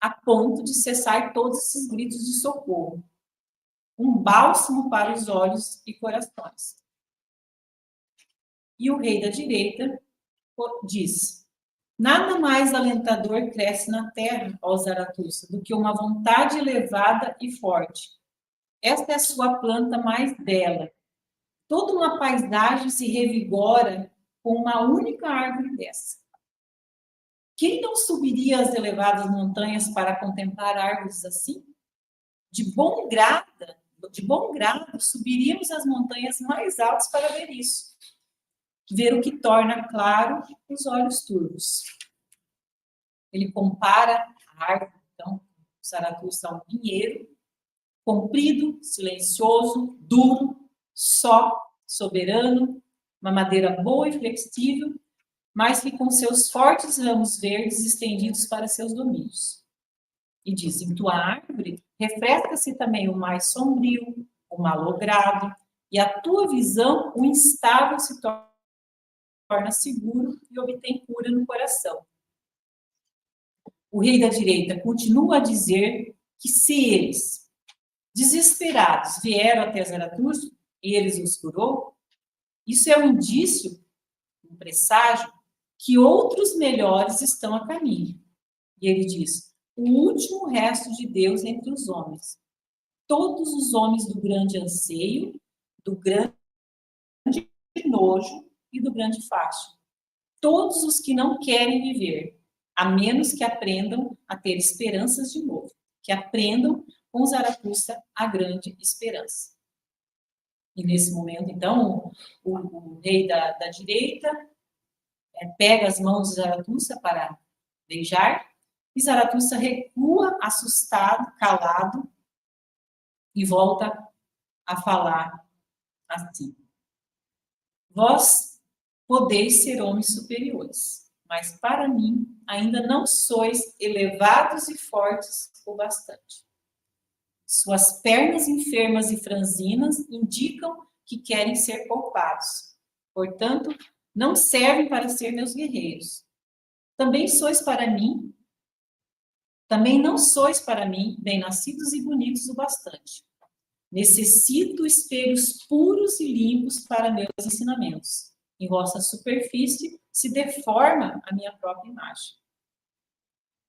a ponto de cessar todos esses gritos de socorro. Um bálsamo para os olhos e corações. E o rei da direita diz: Nada mais alentador cresce na terra, ó Zaratustra, do que uma vontade elevada e forte. Esta é a sua planta mais bela. Toda uma paisagem se revigora com uma única árvore dessa. Quem não subiria as elevadas montanhas para contemplar árvores assim? De bom grado, subiríamos as montanhas mais altas para ver isso. Ver o que torna claro os olhos turvos. Ele compara a árvore, então, o Zaratustra a um pinheiro, comprido, silencioso, duro, só, soberano, uma madeira boa e flexível, mas que com seus fortes ramos verdes estendidos para seus domínios. E diz, em tua árvore, refresca-se também o mais sombrio, o malogrado, e a tua visão, o instável, se torna seguro e obtém cura no coração. O rei da direita continua a dizer que se eles, desesperados, vieram até Zaratustra e eles os curou, isso é um indício, um presságio, que outros melhores estão a caminho. E ele diz, o último resto de Deus entre os homens. Todos os homens do grande anseio, do grande nojo e do grande facho. Todos os que não querem viver, a menos que aprendam a ter esperanças de novo. Que aprendam com Zaratustra a grande esperança. E nesse momento, então, o rei da direita pega as mãos de Zaratustra para beijar, e Zaratustra recua, assustado, calado, e volta a falar assim. Vós podeis ser homens superiores, mas para mim ainda não sois elevados e fortes o bastante. Suas pernas enfermas e franzinas indicam que querem ser poupados. Portanto, não servem para ser meus guerreiros. Também não sois para mim bem-nascidos e bonitos o bastante. Necessito espelhos puros e limpos para meus ensinamentos. Em vossa superfície se deforma a minha própria imagem.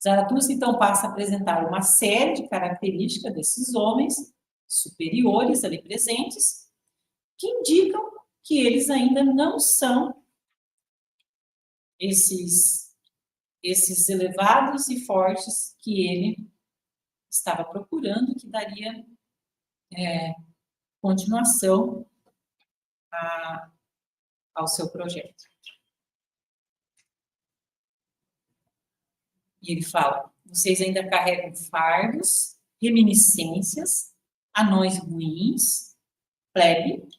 Zaratustra, então, passa a apresentar uma série de características desses homens superiores ali presentes, que indicam que eles ainda não são esses elevados e fortes que ele estava procurando, que daria continuação ao seu projeto. E ele fala, vocês ainda carregam fardos, reminiscências, anões ruins, plebe,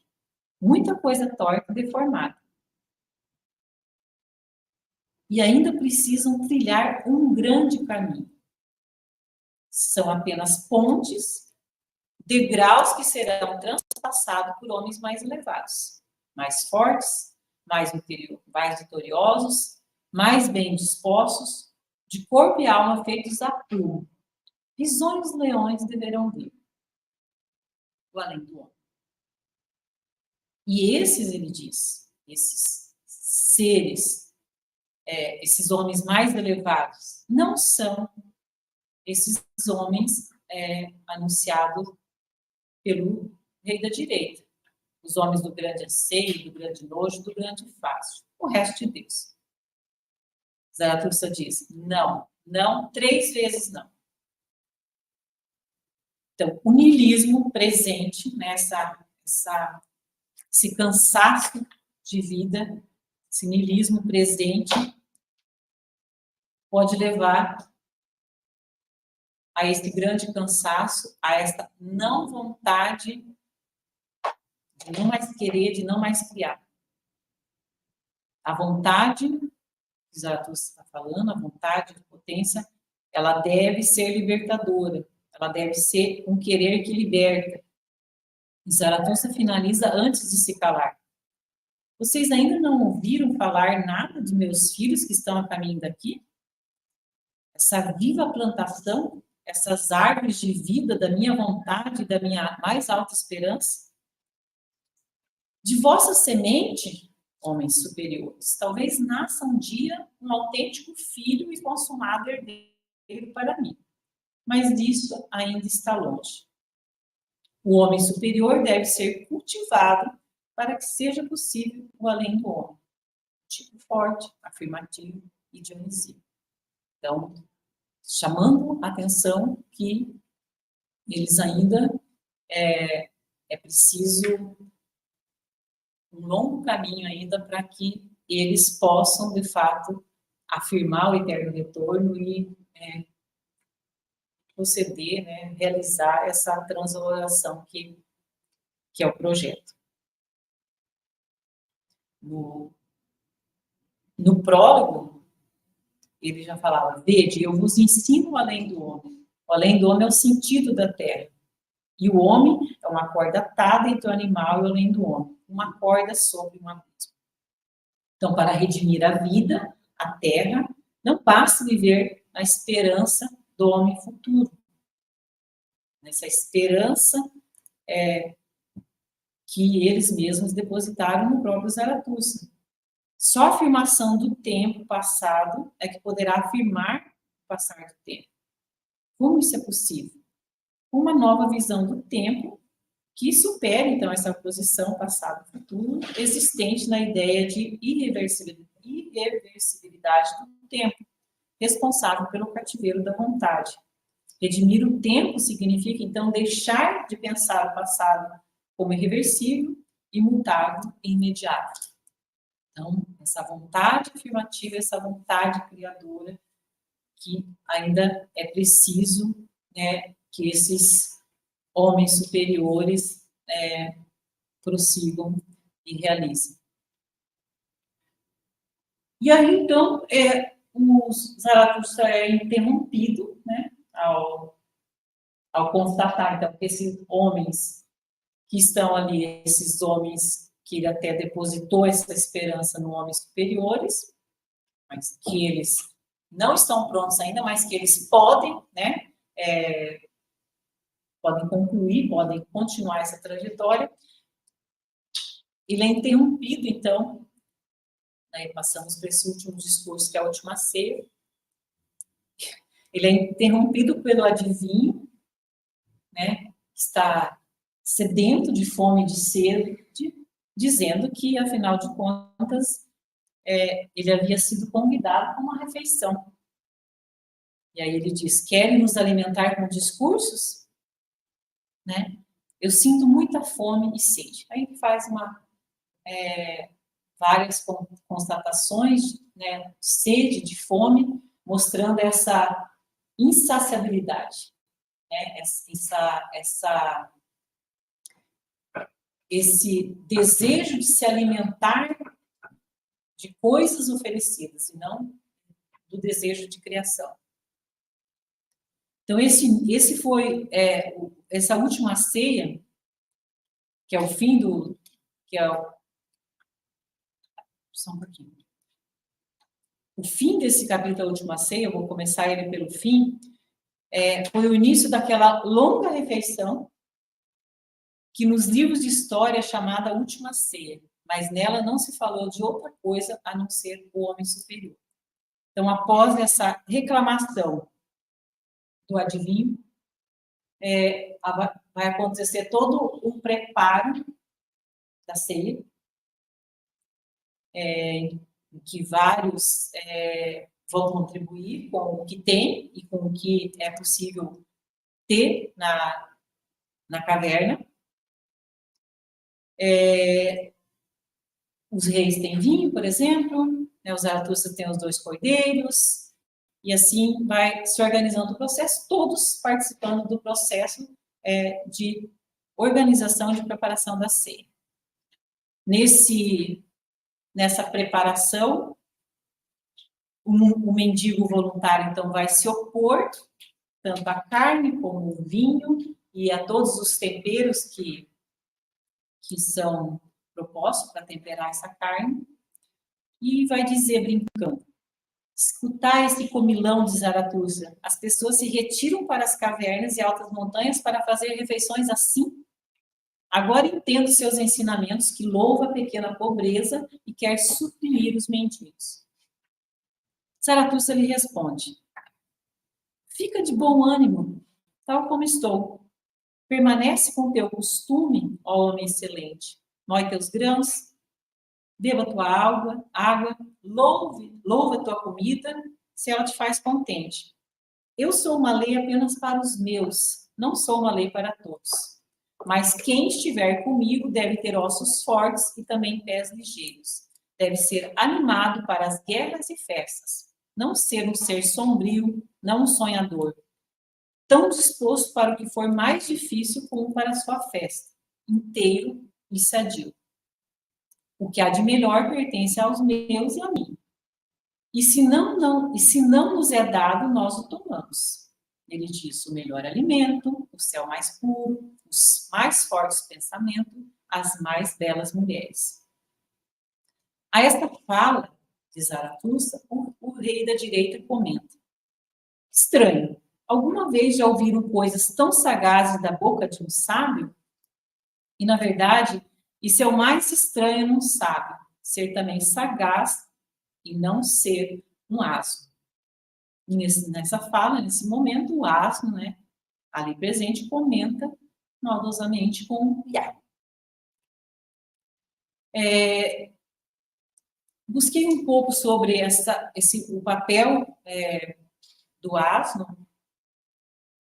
muita coisa torta e deformada. E ainda precisam trilhar um grande caminho. São apenas pontes, degraus que serão transpassados por homens mais elevados, mais fortes, mais vitoriosos, mais bem dispostos, de corpo e alma feitos a prumo. Visões leões deverão vir do além do homem. E esses, ele diz, esses seres, esses homens mais elevados, não são esses homens anunciados pelo rei da direita. Os homens do grande anseio, do grande nojo, do grande fácil. O resto de Deus. Zaratustra diz, não, 3 vezes não. Então, o niilismo presente, né, esse cansaço de vida, esse niilismo presente, pode levar a este grande cansaço, a esta não vontade de não mais querer, de não mais criar. A vontade, que Zaratustra está falando, a vontade de potência, ela deve ser libertadora, ela deve ser um querer que liberta. E Zaratustra finaliza antes de se calar. Vocês ainda não ouviram falar nada de meus filhos que estão a caminho daqui? Essa viva plantação, essas árvores de vida da minha vontade e da minha mais alta esperança? De vossa semente homens superiores. Talvez nasça um dia um autêntico filho e consumado herdeiro para mim, mas disso ainda está longe. O homem superior deve ser cultivado para que seja possível o além do homem. Tipo forte, afirmativo e dionisíaco. Então, chamando a atenção que eles ainda é preciso um longo caminho ainda para que eles possam, de fato, afirmar o eterno retorno e proceder, né, realizar essa transolação que é o projeto. No prólogo, ele já falava: vede, eu vos ensino o além do homem. O além do homem é o sentido da terra. E o homem é uma corda atada entre o animal e o além do homem. Uma corda sobre um abismo. Então, para redimir a vida, a terra, não basta viver na esperança do homem futuro. Nessa esperança que eles mesmos depositaram no próprio Zaratustra. Só a afirmação do tempo passado é que poderá afirmar o passar do tempo. Como isso é possível? Uma nova visão do tempo que supere, então, essa posição passado-futuro existente na ideia de irreversibilidade do tempo, responsável pelo cativeiro da vontade. Redimir o tempo significa, então, deixar de pensar o passado como irreversível, imutável e imediato. Então, essa vontade afirmativa, essa vontade criadora, que ainda é preciso, né, que esses homens superiores prossigam e realizem. E aí, então, o Zaratustra é interrompido, né, ao constatar, então, que esses homens que estão ali, esses homens que ele até depositou essa esperança no homens superiores, mas que eles não estão prontos ainda, mas que eles podem, né, podem concluir, podem continuar essa trajetória. Ele é interrompido, então, aí passamos para esse último discurso, que é a última ceia. Ele é interrompido pelo adivinho, né, que está sedento de fome e de sede, dizendo que, afinal de contas, ele havia sido convidado para uma refeição. E aí ele diz: querem nos alimentar com discursos? Né? Eu sinto muita fome e sede. Aí ele faz várias constatações, né, de sede, de fome, mostrando essa insaciabilidade, né, esse desejo de se alimentar de coisas oferecidas, e não do desejo de criação. Então, esse foi essa última ceia, que é o fim do... Só um pouquinho. O fim desse capítulo da última ceia, eu vou começar ele pelo fim, foi o início daquela longa refeição que nos livros de história é chamada Última Ceia, mas nela não se falou de outra coisa a não ser o homem superior. Então, após essa reclamação do adivinho, vai acontecer todo o preparo da ceia, em que vários vão contribuir com o que tem e com o que é possível ter na caverna. Os reis têm vinho, por exemplo, né, os Zaratustra têm os 2 cordeiros, e assim vai se organizando o processo, todos participando do processo de organização e de preparação da ceia. Nessa preparação, o mendigo voluntário, então, vai se opor tanto à carne como ao vinho e a todos os temperos que são propostos para temperar essa carne, e vai dizer, brincando: escutai esse comilão de Zaratustra, as pessoas se retiram para as cavernas e altas montanhas para fazer refeições assim? Agora entendo seus ensinamentos, que louva a pequena pobreza e quer suprimir os mendigos. Zaratustra lhe responde: fica de bom ânimo, tal como estou. Permanece com teu costume, ó homem excelente. Moe teus grãos, beba tua água, louva tua comida, se ela te faz contente. Eu sou uma lei apenas para os meus, não sou uma lei para todos. Mas quem estiver comigo deve ter ossos fortes e também pés ligeiros. Deve ser animado para as guerras e festas. Não ser um ser sombrio, não um sonhador. Tão disposto para o que for mais difícil como para a sua festa. Inteiro e sadio. O que há de melhor pertence aos meus e a mim. E se não nos é dado, nós o tomamos. Ele diz: o melhor alimento, o céu mais puro, os mais fortes pensamentos, as mais belas mulheres. A esta fala de Zaratustra, o rei da direita comenta: estranho, alguma vez já ouviram coisas tão sagazes da boca de um sábio? E, na verdade, isso é o mais estranho num sábio, ser também sagaz e não ser um asno. Nessa fala, nesse momento, o asno, né, ali presente, comenta maldosamente com Iago. Busquei um pouco sobre o papel do asno.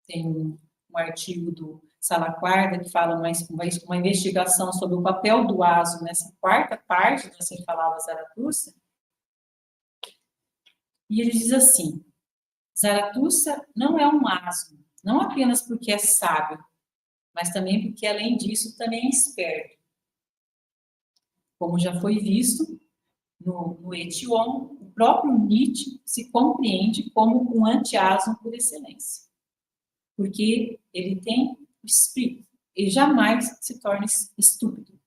Tem um artigo do Salaquarda que fala uma investigação sobre o papel do asno nessa quarta parte do Assim Falava Zaratustra. E ele diz assim: Zaratustra não é um asno, não apenas porque é sábio, mas também porque, além disso, também é esperto. Como já foi visto no Etiom, o próprio Nietzsche se compreende como um anti-asno por excelência. Porque ele tem o espírito, ele jamais se torna estúpido.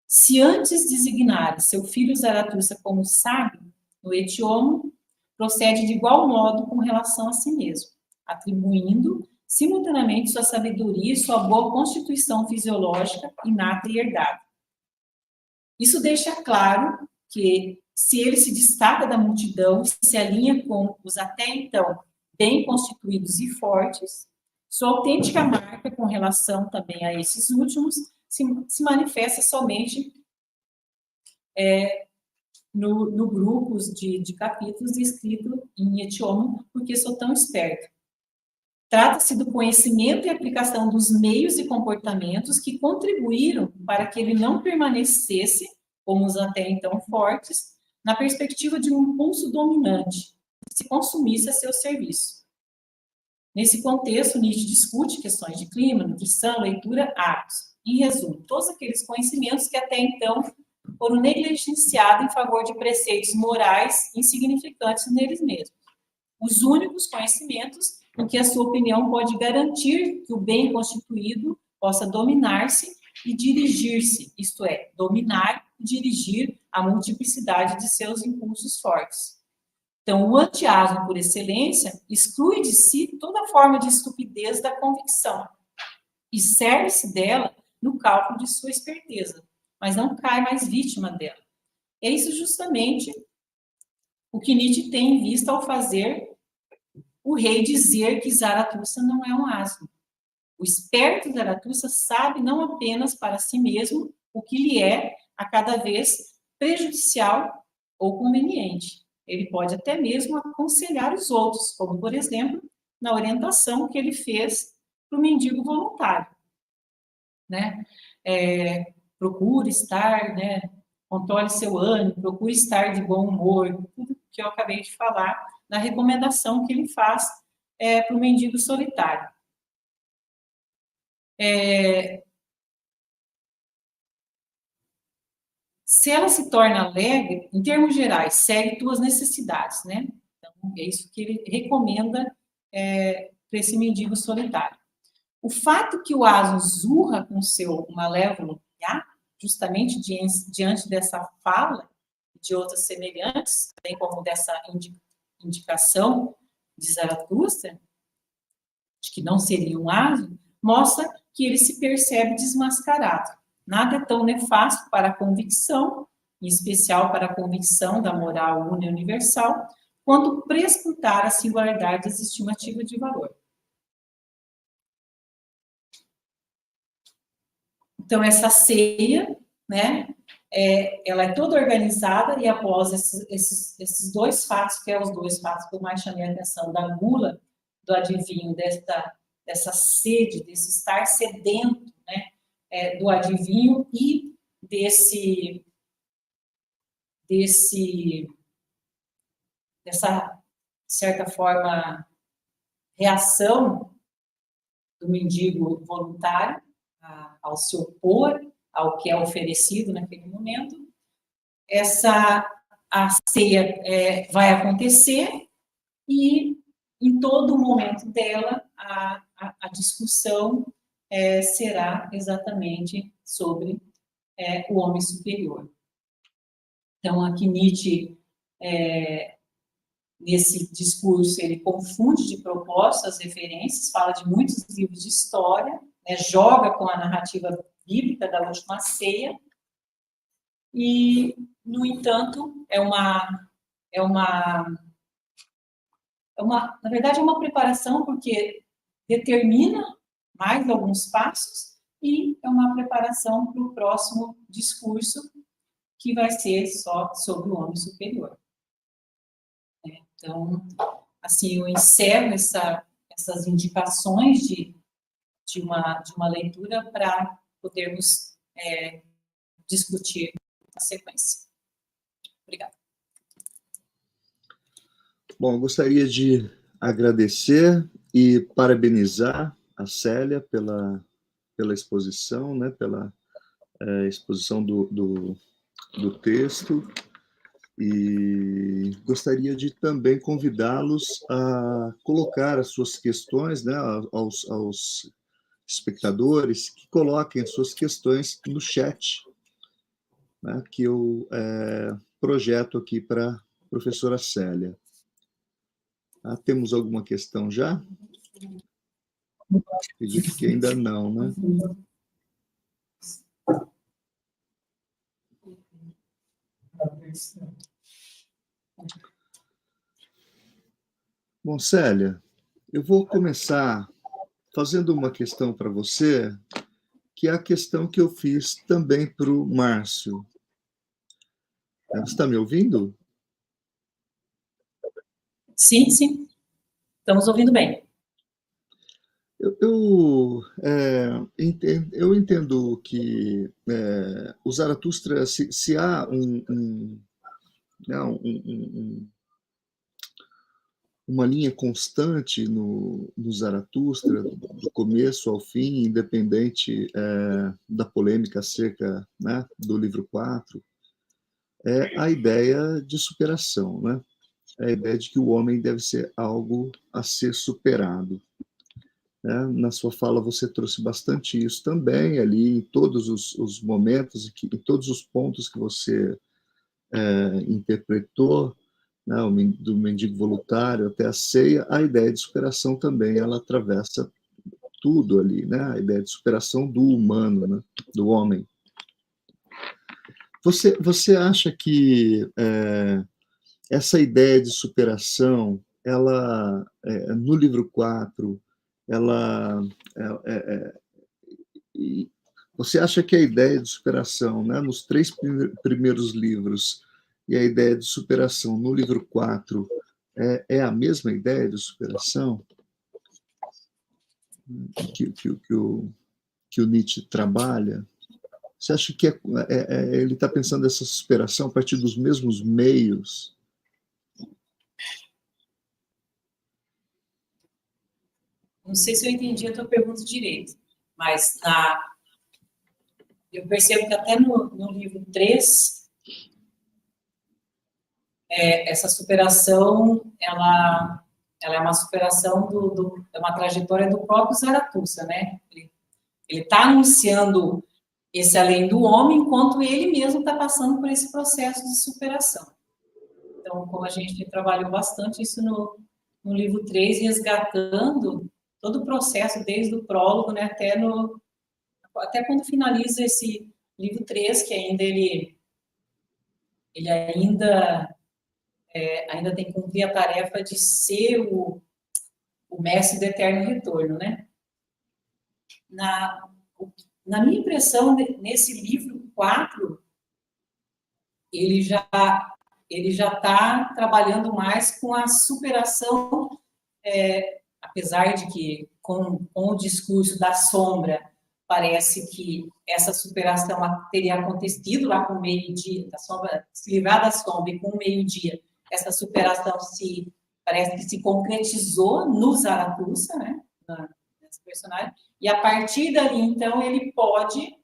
Se antes designar seu filho Zaratustra como sábio, no Etiom, procede de igual modo com relação a si mesmo, atribuindo simultaneamente sua sabedoria e sua boa constituição fisiológica inata e herdada. Isso deixa claro que, se ele se destaca da multidão, se alinha com os até então bem constituídos e fortes, sua autêntica marca com relação também a esses últimos se manifesta somente no grupos de capítulos escrito em Etiômo, porque sou tão esperto. Trata-se do conhecimento e aplicação dos meios e comportamentos que contribuíram para que ele não permanecesse, como os até então fortes, na perspectiva de um impulso dominante, que se consumisse a seu serviço. Nesse contexto, Nietzsche discute questões de clima, nutrição, leitura, hábitos. Em resumo, todos aqueles conhecimentos que até então foram negligenciados em favor de preceitos morais insignificantes neles mesmos. Os únicos conhecimentos em que a sua opinião pode garantir que o bem constituído possa dominar-se e dirigir-se, isto é, dominar e dirigir a multiplicidade de seus impulsos fortes. Então, o anti-asno por excelência exclui de si toda forma de estupidez da convicção e serve-se dela no cálculo de sua esperteza, mas não cai mais vítima dela. É isso justamente o que Nietzsche tem em vista ao fazer o rei dizer que Zaratustra não é um asno. O esperto Zaratustra sabe não apenas para si mesmo o que lhe é a cada vez prejudicial ou conveniente. Ele pode até mesmo aconselhar os outros, como, por exemplo, na orientação que ele fez para o mendigo voluntário. Né? Procure estar, né? Controle seu ânimo, procure estar de bom humor, tudo que eu acabei de falar, na recomendação que ele faz para o mendigo solitário. Se ela se torna alegre, em termos gerais, segue tuas necessidades, né? Então, é isso que ele recomenda para esse mendigo solitário. O fato que o asno zurra com seu malévolo piá, justamente diante dessa fala, de outras semelhantes, bem como dessa indicação de Zaratustra, de que não seria um asno, mostra que ele se percebe desmascarado. Nada é tão nefasto para a convicção, em especial para a convicção da moral única e universal, quanto prescrutar a singularidade estimativa de valor. Então, essa ceia, né, ela é toda organizada e após esses dois fatos, que é os dois fatos que eu mais chamei a atenção, da gula, do adivinho, dessa sede, desse estar sedento, né, do adivinho e dessa, certa forma, reação do mendigo voluntário ao se opor ao que é oferecido naquele momento. A ceia vai acontecer e, em todo momento dela, a discussão será exatamente sobre o homem superior. Então, aqui Nietzsche, nesse discurso, ele confunde de propósito as referências, fala de muitos livros de história, né, joga com a narrativa bíblica da última ceia, e, no entanto, na verdade, é uma preparação, porque determina mais alguns passos, e é uma preparação para o próximo discurso, que vai ser só sobre o homem superior. Então, assim, eu encerro essas indicações de uma leitura para podermos discutir a sequência. Obrigada. Bom, gostaria de agradecer e parabenizar a Célia pela exposição, né, pela exposição do texto, e gostaria de também convidá-los a colocar as suas questões, né, aos espectadores, que coloquem as suas questões no chat, né, que eu projeto aqui para a professora Célia. Temos alguma questão já? Acredito que ainda não, né? Bom, Célia, eu vou começar fazendo uma questão para você, que é a questão que eu fiz também para o Márcio. Você está me ouvindo? Sim, sim. Estamos ouvindo bem. Eu entendo que o Zaratustra, se há uma linha constante no Zaratustra, do começo ao fim, independente da polêmica acerca, né, do livro 4, é a ideia de superação, né? É a ideia de que o homem deve ser algo a ser superado. Né? Na sua fala você trouxe bastante isso também, ali em todos os momentos, em todos os pontos que você interpretou, né, do mendigo voluntário até a ceia, a ideia de superação também, ela atravessa tudo ali, né? A ideia de superação do humano, né? Do homem. Você acha que essa ideia de superação, ela, no livro 4, ela... você acha que a ideia de superação, né, nos 3 primeiros livros, e a ideia de superação no livro 4 é a mesma ideia de superação que o Nietzsche trabalha? Você acha que ele está pensando essa superação a partir dos mesmos meios? Não sei se eu entendi a tua pergunta direito, mas eu percebo que até no livro 3, essa superação, ela é uma superação é uma trajetória do próprio Zaratustra, né? Ele está anunciando esse além do homem, enquanto ele mesmo está passando por esse processo de superação. Então, como a gente trabalhou bastante isso no livro 3, resgatando todo o processo, desde o prólogo, né, até no até quando finaliza esse livro 3, que ainda ele ainda tem que cumprir a tarefa de ser o mestre do eterno retorno, né? Na minha impressão, nesse livro 4, ele já está trabalhando mais com a superação, apesar de que com o discurso da sombra, parece que essa superação teria acontecido lá com o meio-dia, da sombra, se livrar da sombra, e com o meio-dia, essa superação parece que se concretizou no Zaratustra, né? Nesse personagem, e a partir dali, então, ele pode,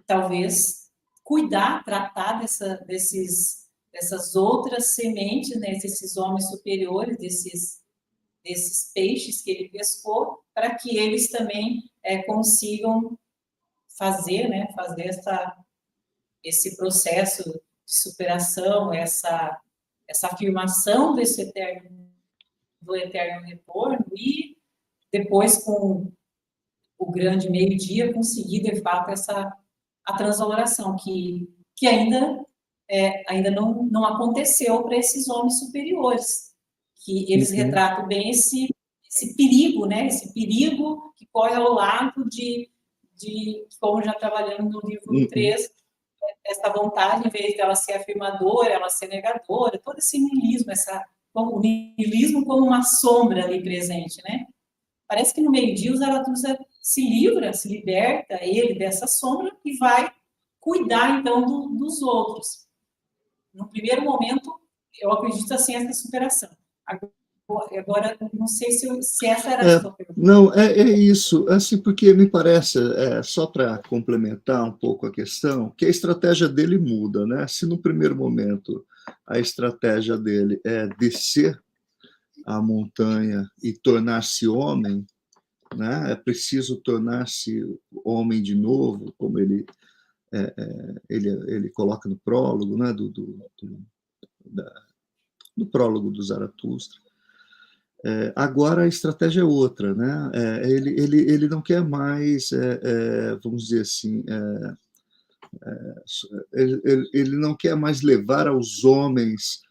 talvez, cuidar, tratar dessas outras sementes, né? Desses homens superiores, desses peixes que ele pescou, para que eles também consigam fazer, né? Fazer esse processo de superação, essa afirmação do eterno retorno, e depois, com o grande meio-dia, conseguir, de fato, a translaboração, que ainda não aconteceu para esses homens superiores, que eles retratam bem esse perigo, né? Esse perigo que corre ao lado de como já trabalhamos no livro 3, essa vontade, em vez dela ser afirmadora, ela ser negadora, todo esse niilismo, o niilismo como uma sombra ali presente, né? Parece que no meio-dia o Zaratustra se liberta ele dessa sombra e vai cuidar, então, dos outros. No primeiro momento, eu acredito assim, essa superação. Agora, não sei se essa era a sua pergunta. Não, é isso. Assim, porque me parece, só para complementar um pouco a questão, que a estratégia dele muda, né? Se no primeiro momento a estratégia dele é descer a montanha e tornar-se homem, né? É preciso tornar-se homem de novo, como ele coloca no prólogo, né? No prólogo do Zaratustra. Agora a estratégia é outra, né? Ele não quer mais, vamos dizer assim, ele não quer mais levar aos homens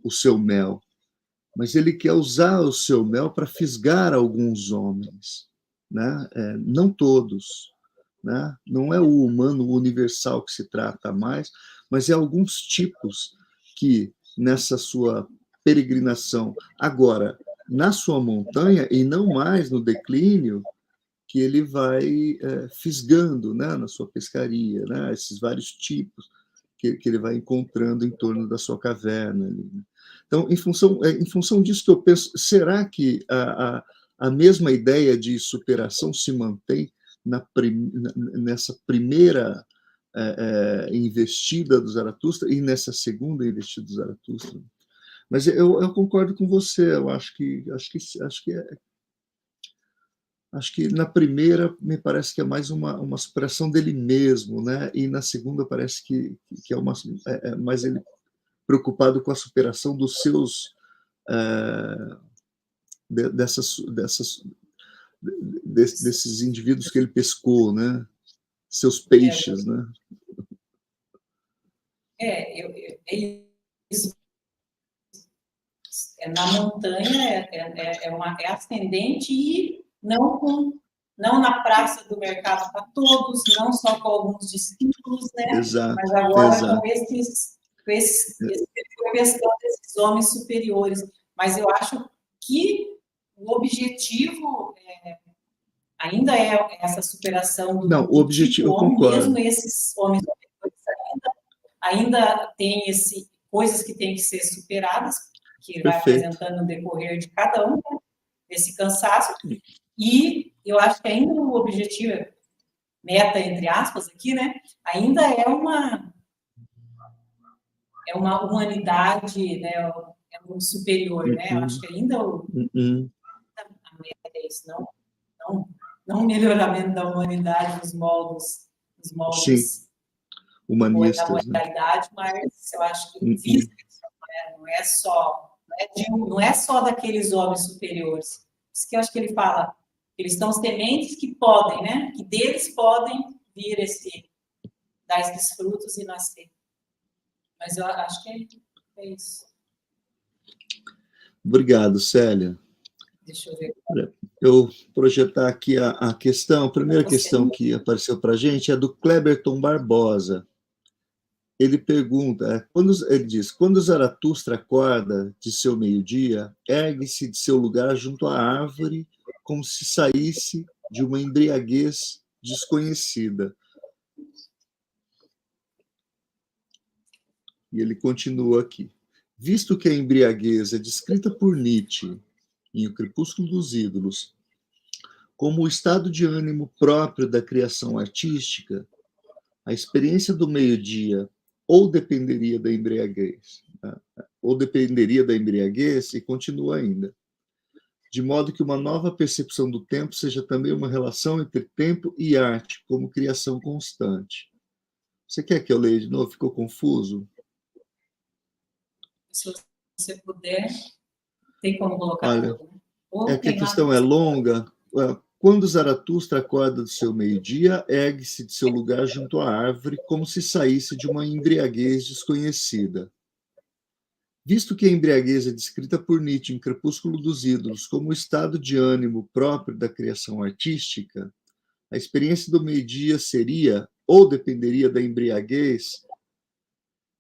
o seu mel, mas ele quer usar o seu mel para fisgar alguns homens, né? Não todos, né? Não é o humano universal que se trata mais, mas é alguns tipos que, nessa sua peregrinação, agora, na sua montanha, e não mais no declínio, que ele vai fisgando, né, na sua pescaria, né, esses vários tipos que ele vai encontrando em torno da sua caverna. Né? Então, em função disso que eu penso, será que a mesma ideia de superação se mantém nessa primeira investida do Zaratustra e nessa segunda investida do Zaratustra? Mas eu concordo com você, eu acho que na primeira me parece que é mais uma superação dele mesmo, né? E na segunda parece que é mais ele preocupado com a superação dos seus desses indivíduos que ele pescou, né? Seus peixes, né? Isso. Na montanha é ascendente e não na praça do mercado para todos, não só com alguns discípulos, né? Exato, mas agora exato. com a questão desses homens superiores. Mas eu acho que o objetivo ainda é essa superação do o objetivo, tipo homem, eu concordo. mesmo esses homens superiores ainda tem coisas que têm que ser superadas, que vai apresentando no decorrer de cada um, né? Esse cansaço. E eu acho que ainda o objetivo, meta, entre aspas, aqui, né? Ainda é uma humanidade, né? É um superior, né? Eu acho que ainda a meta é isso, não o melhoramento da humanidade nos moldes humanistas, da modalidade, né? Mas eu acho que vista não é só daqueles homens superiores. Isso que eu acho que ele fala, Eles são os tementes que podem, né? Que deles podem vir dar esses frutos e nascer. Mas eu acho que é isso. Obrigado, Célia. Deixa eu ver. Eu projetar aqui a questão, a primeira questão que apareceu para a gente é do Kleberton Barbosa. Ele pergunta, ele diz, quando Zaratustra acorda de seu meio-dia, ergue-se de seu lugar junto à árvore, como se saísse de uma embriaguez desconhecida. E ele continua aqui. Visto que a embriaguez é descrita por Nietzsche em O Crepúsculo dos Ídolos como o estado de ânimo próprio da criação artística, a experiência do meio-dia ou dependeria da embriaguez, e continua ainda, de modo que uma nova percepção do tempo seja também uma relação entre tempo e arte, como criação constante. Você quer que eu leia de novo? Ficou confuso? Se você puder, tem como colocar. Olha, tudo, né? que a questão é longa. Quando Zaratustra acorda do seu meio-dia, ergue-se de seu lugar junto à árvore, como se saísse de uma embriaguez desconhecida. Visto que a embriaguez é descrita por Nietzsche em Crepúsculo dos Ídolos como o estado de ânimo próprio da criação artística, a experiência do meio-dia seria, ou dependeria da embriaguez,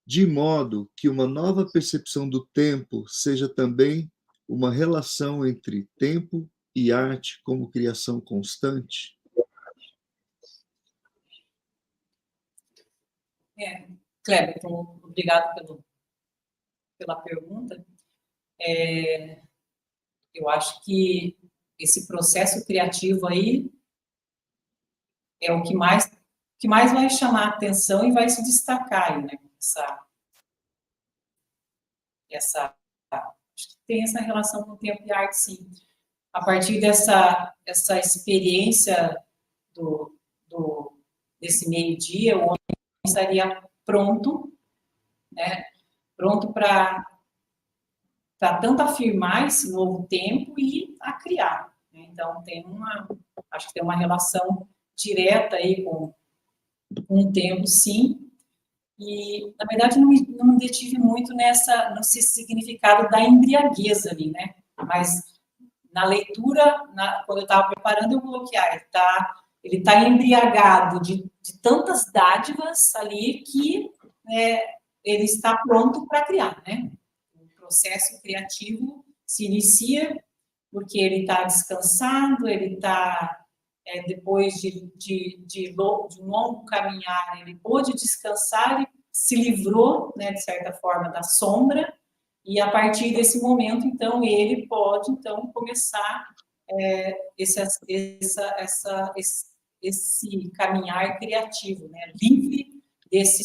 de modo que uma nova percepção do tempo seja também uma relação entre tempo e arte como criação constante? Kleber, então, obrigado pela pergunta. Eu acho que esse processo criativo aí é o que mais vai chamar a atenção e vai se destacar aí, né? Acho que tem essa relação com o tempo e arte, sim. A partir essa experiência desse meio-dia, o homem estaria pronto, né? Pronto para tanto afirmar esse novo tempo e a criar, né? Então, acho que tem uma relação direta aí com o tempo, sim. E, na verdade, não me detive muito nesse significado da embriaguez ali, né? Mas na leitura, quando eu estava preparando, eu coloquei, ele tá embriagado de tantas dádivas ali que ele está pronto para criar, né? O processo criativo se inicia porque ele está descansado, ele está, depois de um longo caminhar, ele pôde descansar e se livrou, né, de certa forma, da sombra, e a partir desse momento, então, ele pode, então, começar esse caminhar criativo, né, livre desse,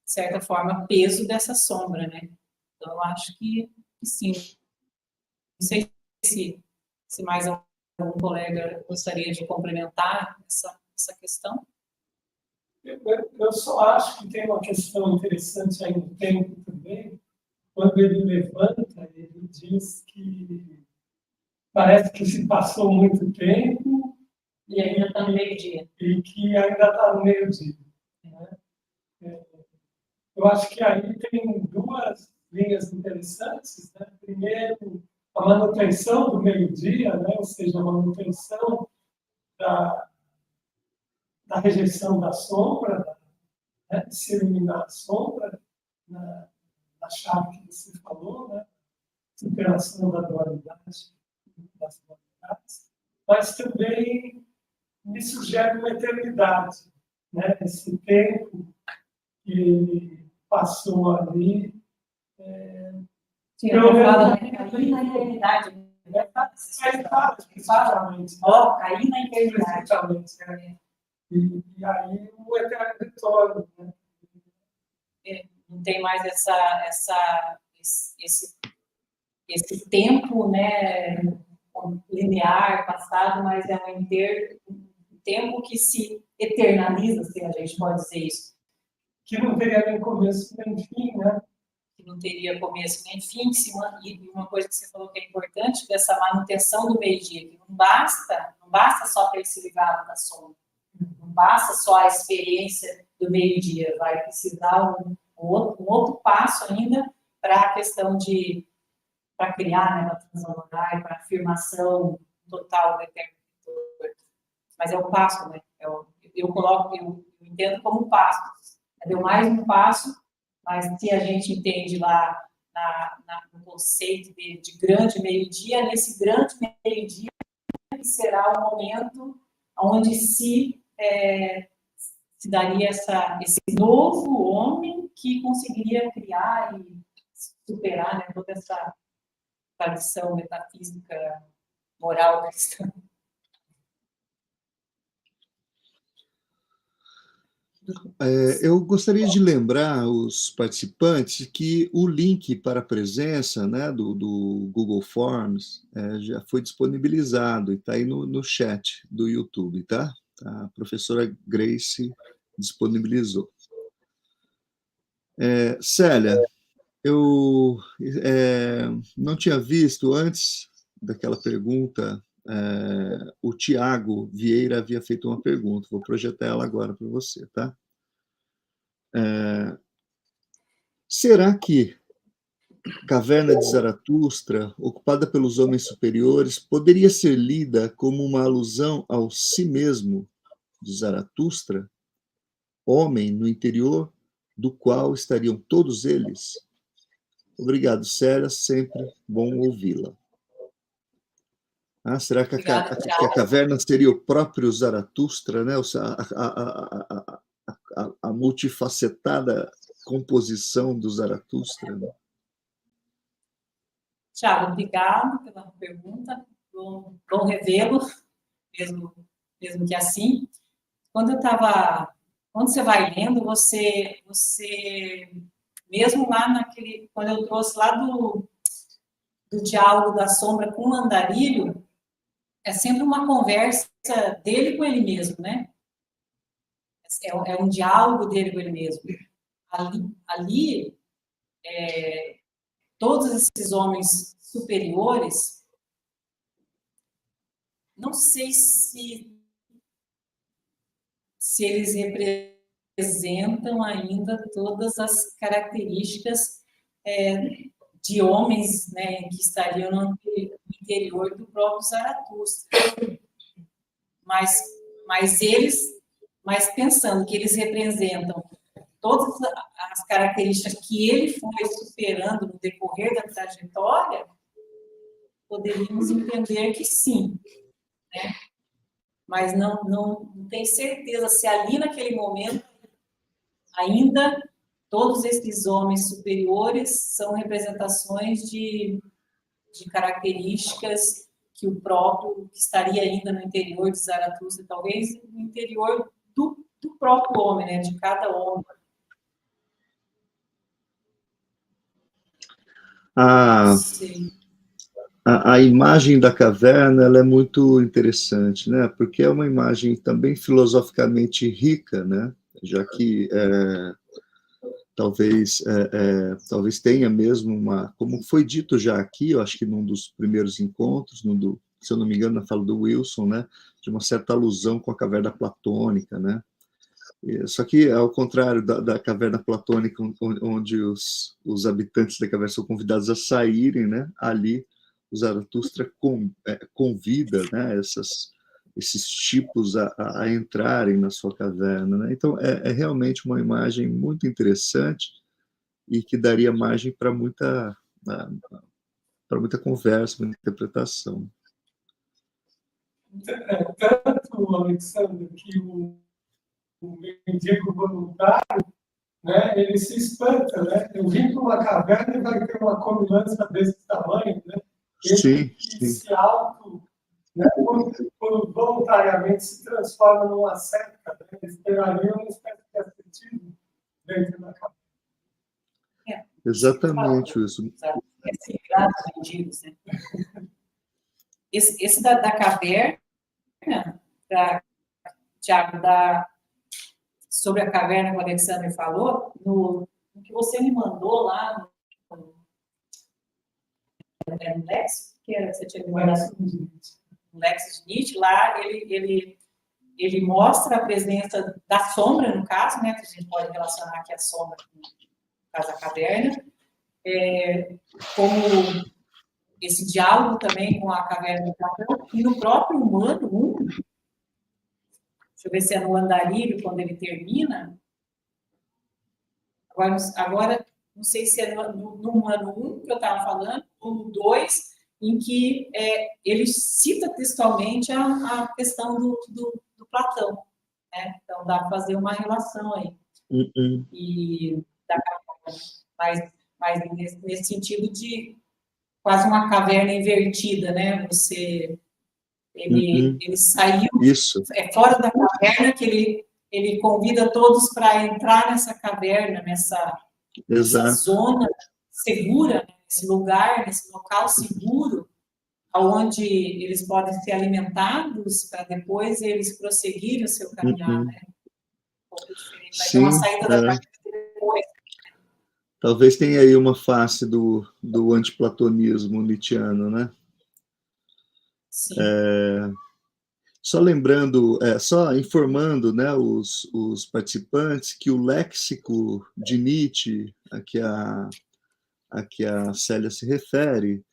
de certa forma, peso dessa sombra, né. Então, eu acho que sim. Não sei se mais algum colega gostaria de complementar essa questão. Eu só acho que tem uma questão interessante aí no tempo também. Quando ele levanta, ele diz que parece que se passou muito tempo e ainda está no meio-dia. E que ainda está no meio-dia. Né? Eu acho que aí tem duas linhas interessantes. Né? Primeiro, a manutenção do meio-dia, né? Ou seja, a manutenção da rejeição da sombra, né? De se eliminar a sombra, na chave que você falou, né? Superação da dualidade, das dualidades, mas também me sugere uma eternidade, né? Esse tempo que ele passou ali. Eu falo, cair na eternidade. Cair na eternidade. E aí o eterno retorno, né? Não tem mais esse tempo, né, linear, passado, mas é um tempo que se eternaliza, se a gente pode dizer isso. Que não teria nem começo nem fim, né? não teria começo nem fim, e uma coisa que você falou que é importante, dessa manutenção do meio-dia, que não basta só ter se ligado da sombra, não basta só a experiência do meio-dia, vai precisar um outro passo ainda para a questão para criar, né, a transão horária, para a afirmação total do eterno. Mas é um passo, né? Eu entendo como passo. Deu mais um passo, mas se a gente entende lá no conceito de grande meio-dia, nesse grande meio-dia será o momento onde se daria esse novo homem que conseguiria criar e superar, né, toda essa tradição metafísica moral cristã. Eu gostaria de lembrar os participantes que o link para a presença, né, do Google Forms já foi disponibilizado e está aí no chat do YouTube, tá? A professora Grace disponibilizou. Célia, eu não tinha visto antes daquela pergunta, o Tiago Vieira havia feito uma pergunta, vou projetar ela agora para você, tá? Será que Caverna de Zaratustra, ocupada pelos homens superiores, poderia ser lida como uma alusão ao si mesmo de Zaratustra, homem no interior do qual estariam todos eles? Obrigado, Célia, sempre bom ouvi-la. Será que a caverna seria o próprio Zaratustra, né? A multifacetada composição do Zaratustra, né? Tiago, obrigado pela pergunta. Bom revê-lo, mesmo que assim. Quando você vai lendo, você mesmo lá quando eu trouxe lá do diálogo da sombra com o andarilho, é sempre uma conversa dele com ele mesmo, né? É um diálogo dele com ele mesmo. Ali todos esses homens superiores, não sei se eles representam ainda todas as características de homens, né, que estariam no interior do próprio Zaratustra. Mas pensando que eles representam todas as características que ele foi superando no decorrer da trajetória, poderíamos entender que sim, né? Mas não tem certeza se ali naquele momento ainda todos esses homens superiores são representações de características que o próprio, que estaria ainda no interior de Zaratustra, talvez no interior do próprio homem, né, de cada homem. A imagem da caverna ela é muito interessante, né? Porque é uma imagem também filosoficamente rica, né? Já que talvez tenha mesmo como foi dito já aqui, eu acho que num dos primeiros encontros, se eu não me engano, na fala do Wilson, né? De uma certa alusão com a caverna platônica, né? Só que, ao contrário da caverna platônica, onde os habitantes da caverna são convidados a saírem, né? Ali o Zaratustra convida, né, esses tipos a entrarem na sua caverna, né? Então, é realmente uma imagem muito interessante e que daria margem para muita conversa, muita interpretação. Tanto, Alexandre, que o mendigo voluntário, né, ele se espanta, né? Eu vim para uma caverna e vai ter uma comilança desse tamanho, né? Sim. Se né, quando voluntariamente se transforma numa seca, né, esperaria uma espécie de ascetismo dentro da caverna. Exatamente isso. Esse da caverna, Tiago, sobre a caverna que o Alexandre falou, no que você me mandou lá um léxico, que era, você tinha um léxico de Nietzsche, lá ele mostra a presença da sombra, no caso, né, que a gente pode relacionar aqui a sombra com, no caso, a caverna, como esse diálogo também com a caverna do Platão, e no próprio humano, deixa eu ver se é no Andarilho, quando ele termina, agora não sei se é no humano 1 que eu estava falando, ou no 2, em que ele cita textualmente a questão do Platão, né? Então dá para fazer uma relação aí. E mas nesse sentido de quase uma caverna invertida, né? Ele saiu fora da caverna, que ele convida todos para entrar nessa caverna, nessa zona segura, nesse lugar, nesse local seguro, onde eles podem ser alimentados para depois eles prosseguirem o seu caminhar, né? Um pouco diferente. Vai ter uma saída da caverna depois. Talvez tenha aí uma face do antiplatonismo nietzschiano, né? Sim. Só lembrando, só informando, né, os participantes que o léxico de Nietzsche, a que a Célia se refere,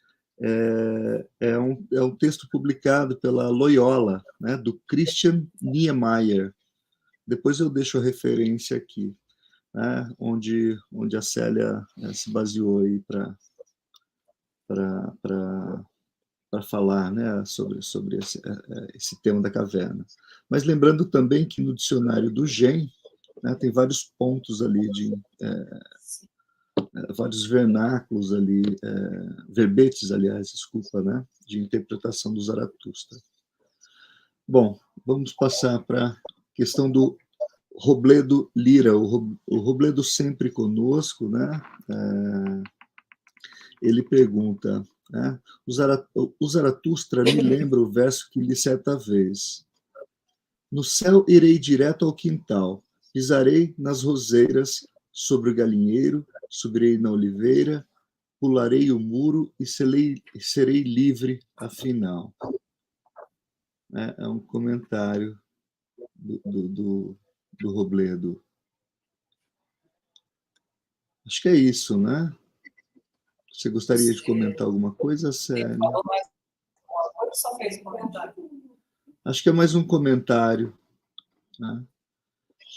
é um texto publicado pela Loyola, né, do Christian Niemeyer. Depois eu deixo a referência aqui, né, onde a Célia se baseou aí para falar, né, sobre esse tema da caverna. Mas lembrando também que no dicionário do Gen, né, tem vários pontos ali vários vernáculos ali, verbetes, aliás, desculpa, né, de interpretação do Zaratustra. Bom, vamos passar para a questão do Robledo Lira, o Robledo sempre conosco, né? Ele pergunta, né? O Zaratustra me lembra o verso que li certa vez. No céu irei direto ao quintal, pisarei nas roseiras, sobre o galinheiro, subirei na oliveira, pularei o muro e serei livre afinal. É um comentário do Robledo. Acho que é isso, né? Você gostaria de comentar alguma coisa, Célia? Só fez um comentário. Acho que é mais um comentário, né?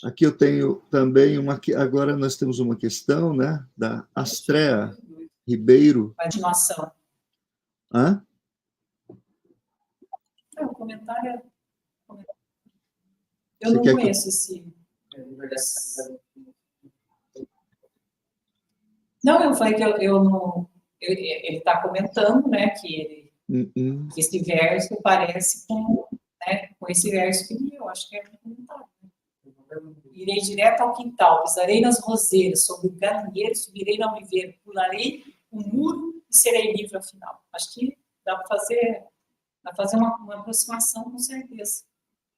Aqui eu tenho também agora nós temos uma questão, né, da Astrea Ribeiro. Continuação. Hã? O comentário eu não conheço esse. Não, eu falei que eu não. Ele está comentando, né, que esse verso parece com esse verso que eu acho que é um comentário. Irei direto ao quintal, pisarei nas roseiras, sobre o galinheiro, subirei na oliveira, pularei o muro e serei livre ao final. Acho que dá para fazer uma aproximação, com certeza.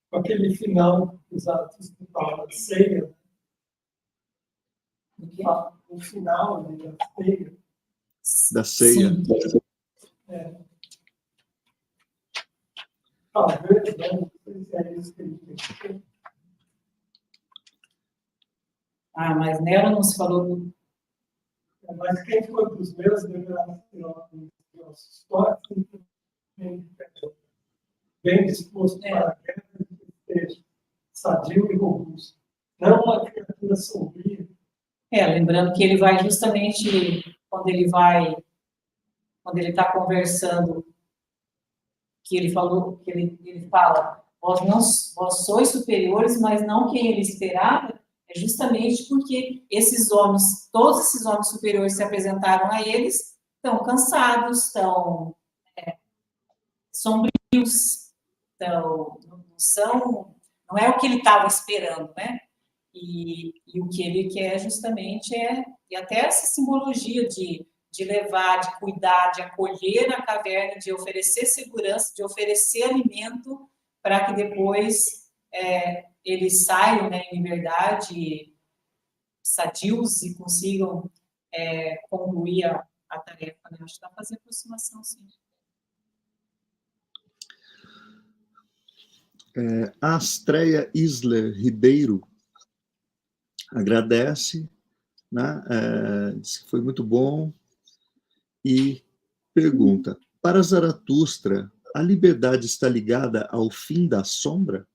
Com aquele final dos atos de Paulo, da ceia. O final da ceia. Da ceia. Talvez, não sei se é isso que ele tem. Mas nela não se falou. Mas quem for dos meus deverá ter nossos toques, bem disposto para a guerra, que esteja sadio e robusto. Não uma criatura sombria. Lembrando que ele vai justamente quando ele está conversando, que ele fala, vós sois superiores, mas não quem ele esperava. É justamente porque todos esses homens superiores se apresentaram a eles, estão cansados, estão sombrios, não é o que ele estava esperando, né? E o que ele quer justamente e até essa simbologia de levar, de cuidar, de acolher na caverna, de oferecer segurança, de oferecer alimento, para que depois eles saiam, né, em liberdade, sadios, e consigam concluir a tarefa, né? Acho que dá para fazer aproximação, sim. A Astreia Isler Ribeiro agradece, né? Diz que foi muito bom e pergunta: para Zaratustra, a liberdade está ligada ao fim da sombra?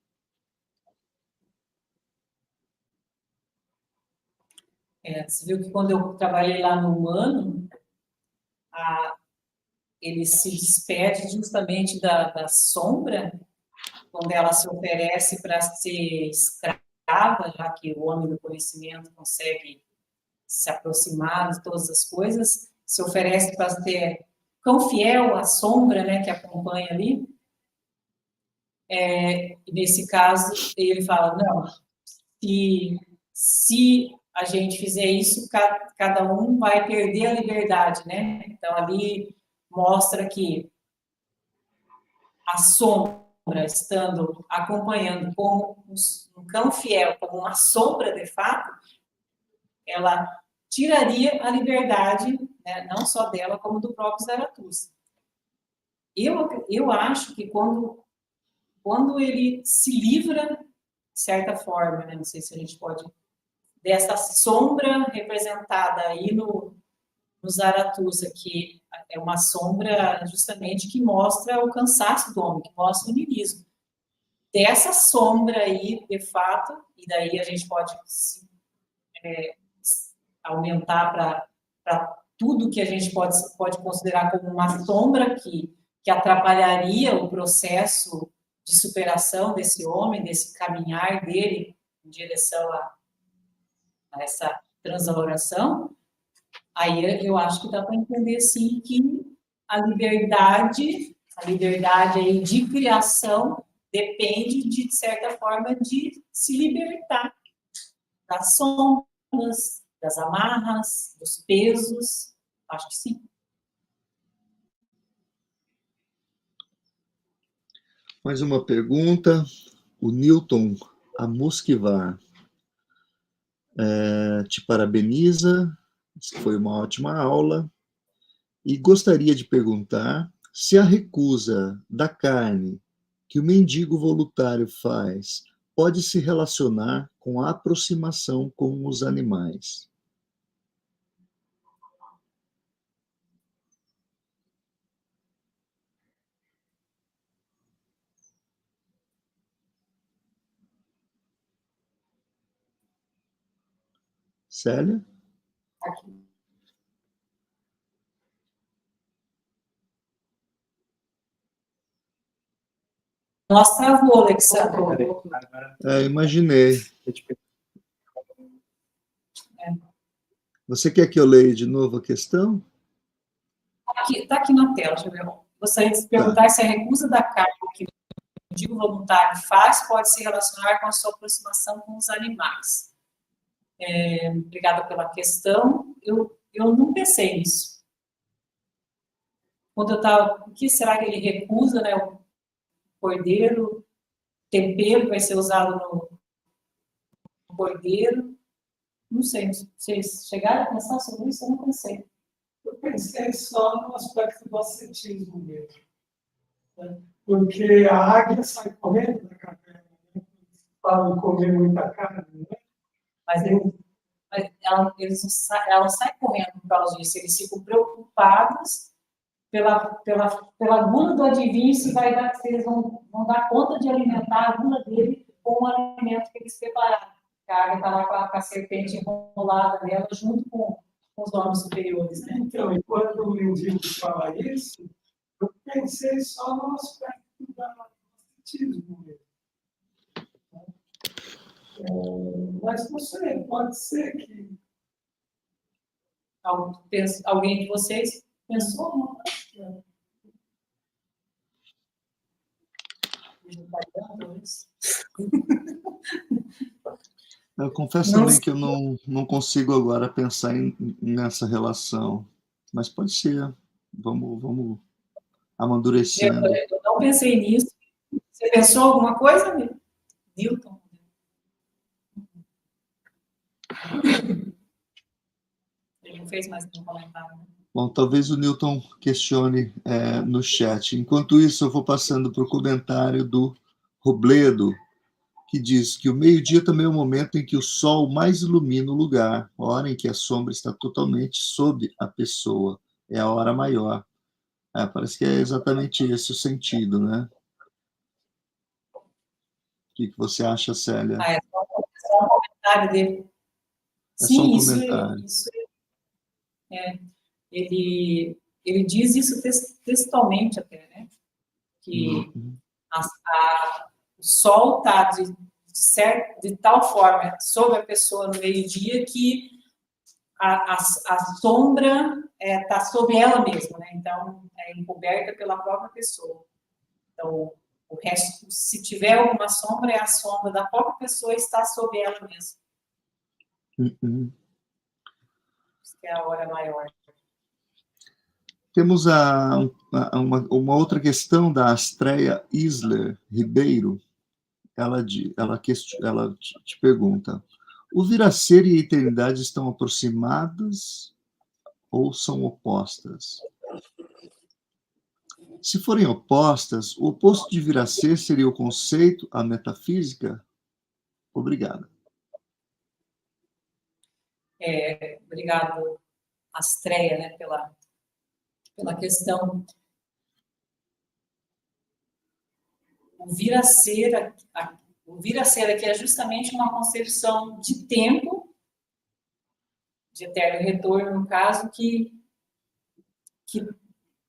Você viu que quando eu trabalhei lá no humano, ele se despede justamente da sombra, quando ela se oferece para ser escrava, já que o homem do conhecimento consegue se aproximar de todas as coisas, se oferece para ser tão fiel à sombra, né, que acompanha ali. E nesse caso, ele fala, não, se a gente fizer isso, cada um vai perder a liberdade, né? Então, ali mostra que a sombra, estando acompanhando como um cão fiel, como uma sombra de fato, ela tiraria a liberdade, né, não só dela, como do próprio Zaratustra. Eu acho que quando ele se livra, de certa forma, né, não sei se a gente pode, dessa sombra representada aí no Zaratustra, que é uma sombra justamente que mostra o cansaço do homem, que mostra o niilismo. Dessa sombra aí, de fato, e daí a gente pode aumentar para tudo que a gente pode considerar como uma sombra que atrapalharia o processo de superação desse homem, desse caminhar dele em direção a essa transvaloração. Aí eu acho que dá para entender, sim, que a liberdade aí de criação depende, de certa forma, de se libertar das sombras, das amarras, dos pesos. Acho que sim. Mais uma pergunta. O Newton Amusquivar te parabeniza, diz que foi uma ótima aula, e gostaria de perguntar se a recusa da carne que o mendigo voluntário faz pode se relacionar com a aproximação com os animais. Célia? Aqui. Nossa, travou, Alexandre. Imaginei. Você quer que eu leia de novo a questão? Está aqui na tela, deixa eu ver. Gostaria de perguntar se a recusa da carne que o mendigo voluntário faz pode se relacionar com a sua aproximação com os animais. Obrigada pela questão. Eu não pensei nisso. Quando eu estava, o que será que ele recusa, né? O cordeiro, tempero vai ser usado no cordeiro. Não sei, vocês chegaram a pensar sobre isso? Eu não pensei. Eu pensei só no aspecto do ascetismo mesmo. Né? Porque a águia sai correndo da caverna, né? Falam em comer muita carne, né? Mas ela não sai correndo por causa disso, eles ficam preocupados pela gula do adivinho, se eles vão dar conta de alimentar a gula dele com o alimento que eles prepararam. A águia está lá com a serpente enrolada nela, junto com os homens superiores. Né? Então, e quando o mendigo fala isso, eu pensei só no aspecto do ascetismo mesmo. Mas não sei, pode ser que alguém de vocês pensou uma coisa? Eu confesso também que eu não consigo agora pensar nessa relação, mas pode ser. Vamos amadurecendo. Eu não pensei nisso. Você pensou alguma coisa, Newton? não fez mais nenhum comentário. Bom, talvez o Newton questione no chat. Enquanto isso, eu vou passando para o comentário do Robledo, que diz que o meio-dia também é o momento em que o sol mais ilumina o lugar, hora em que a sombra está totalmente sob a pessoa. É a hora maior. Parece que é exatamente esse o sentido, né? O que você acha, Célia? É só um comentário dele. É Sim, só um isso comentário. Ele diz isso textualmente até, né? Que o sol está de tal forma sobre a pessoa no meio-dia que a sombra está sobre ela mesma, né? Então, é encoberta pela própria pessoa. Então, o resto, se tiver alguma sombra, é a sombra da própria pessoa está sobre ela mesma. Isso que é a hora maior. Temos uma outra questão da Astreia Isler Ribeiro. Ela te pergunta: o vir a ser e a eternidade estão aproximadas ou são opostas? Se forem opostas, o oposto de vir a ser seria o conceito, a metafísica? Obrigada. Obrigado, Astreia, né, pela questão. O vir a ser aqui é justamente uma concepção de tempo, de eterno retorno, no caso, que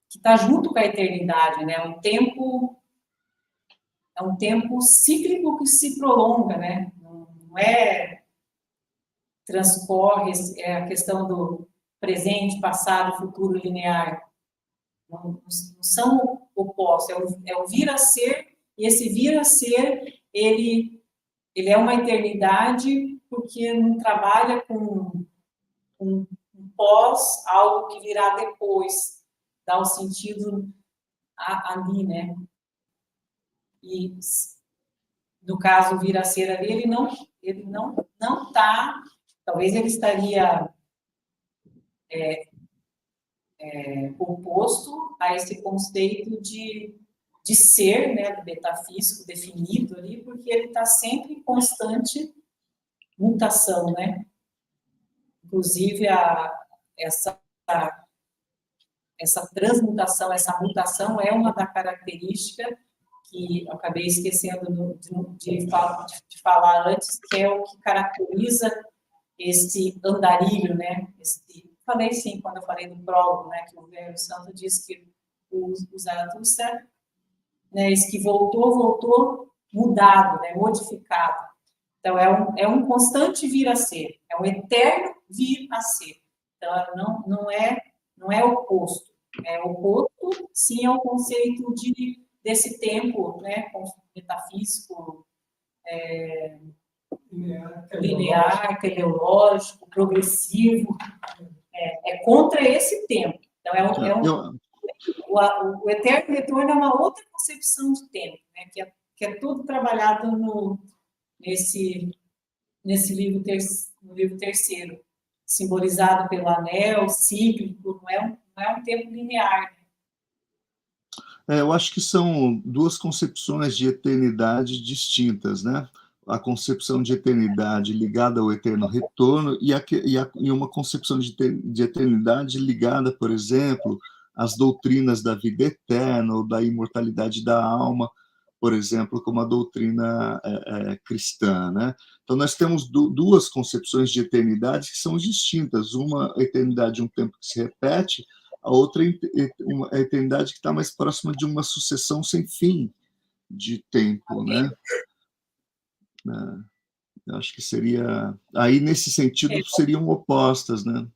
está junto com a eternidade, né? É um tempo cíclico que se prolonga, né? Não é transcorre, é a questão do presente, passado, futuro linear. Não são opostos, é o vir a ser, e esse vir a ser, ele é uma eternidade porque não trabalha com um pós, algo que virá depois, dá um sentido ali, né? E, no caso, vir a ser ali, ele não está, talvez ele estaria oposto a esse conceito de ser, né, do metafísico definido ali, porque ele está sempre em constante mutação, né? Inclusive, essa transmutação, essa mutação é uma da característica que eu acabei esquecendo de falar antes, que é o que caracteriza esse andarilho, né? Falei sim, quando eu falei do prólogo, né, que o Velho Santo diz que o Zaratustra, né, esse que voltou mudado, né, modificado. Então, é um constante vir a ser, é um eterno vir a ser. Então, não é oposto. É oposto, sim, ao conceito desse tempo, né, metafísico, linear, teleológico, progressivo, é contra esse tempo. Então, o eterno retorno é uma outra concepção de tempo, né, que é tudo trabalhado nesse livro terceiro, simbolizado pelo anel, cíclico, não é um tempo linear. Eu acho que são duas concepções de eternidade distintas, né? A concepção de eternidade ligada ao eterno retorno e uma concepção de eternidade ligada, por exemplo, às doutrinas da vida eterna ou da imortalidade da alma, por exemplo, como a doutrina cristã, né? Então, nós temos duas concepções de eternidade que são distintas. Uma eternidade, um tempo que se repete, a outra uma eternidade que está mais próxima de uma sucessão sem fim de tempo, né? Eu acho que seria... Aí, nesse sentido, seriam opostas, né?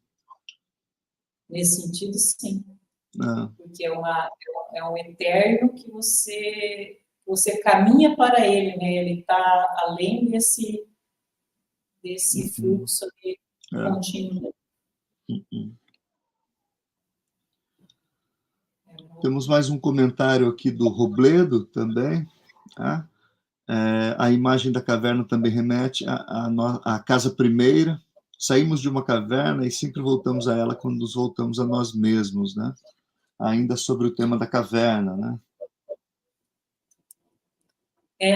Nesse sentido, sim. Porque é um eterno que você caminha para ele, né? Ele está além desse fluxo contínuo. Temos mais um comentário aqui do Robledo também. A imagem da caverna também remete à casa primeira, Saímos de uma caverna e sempre voltamos a ela quando nos voltamos a nós mesmos, né? Ainda sobre o tema da caverna, né?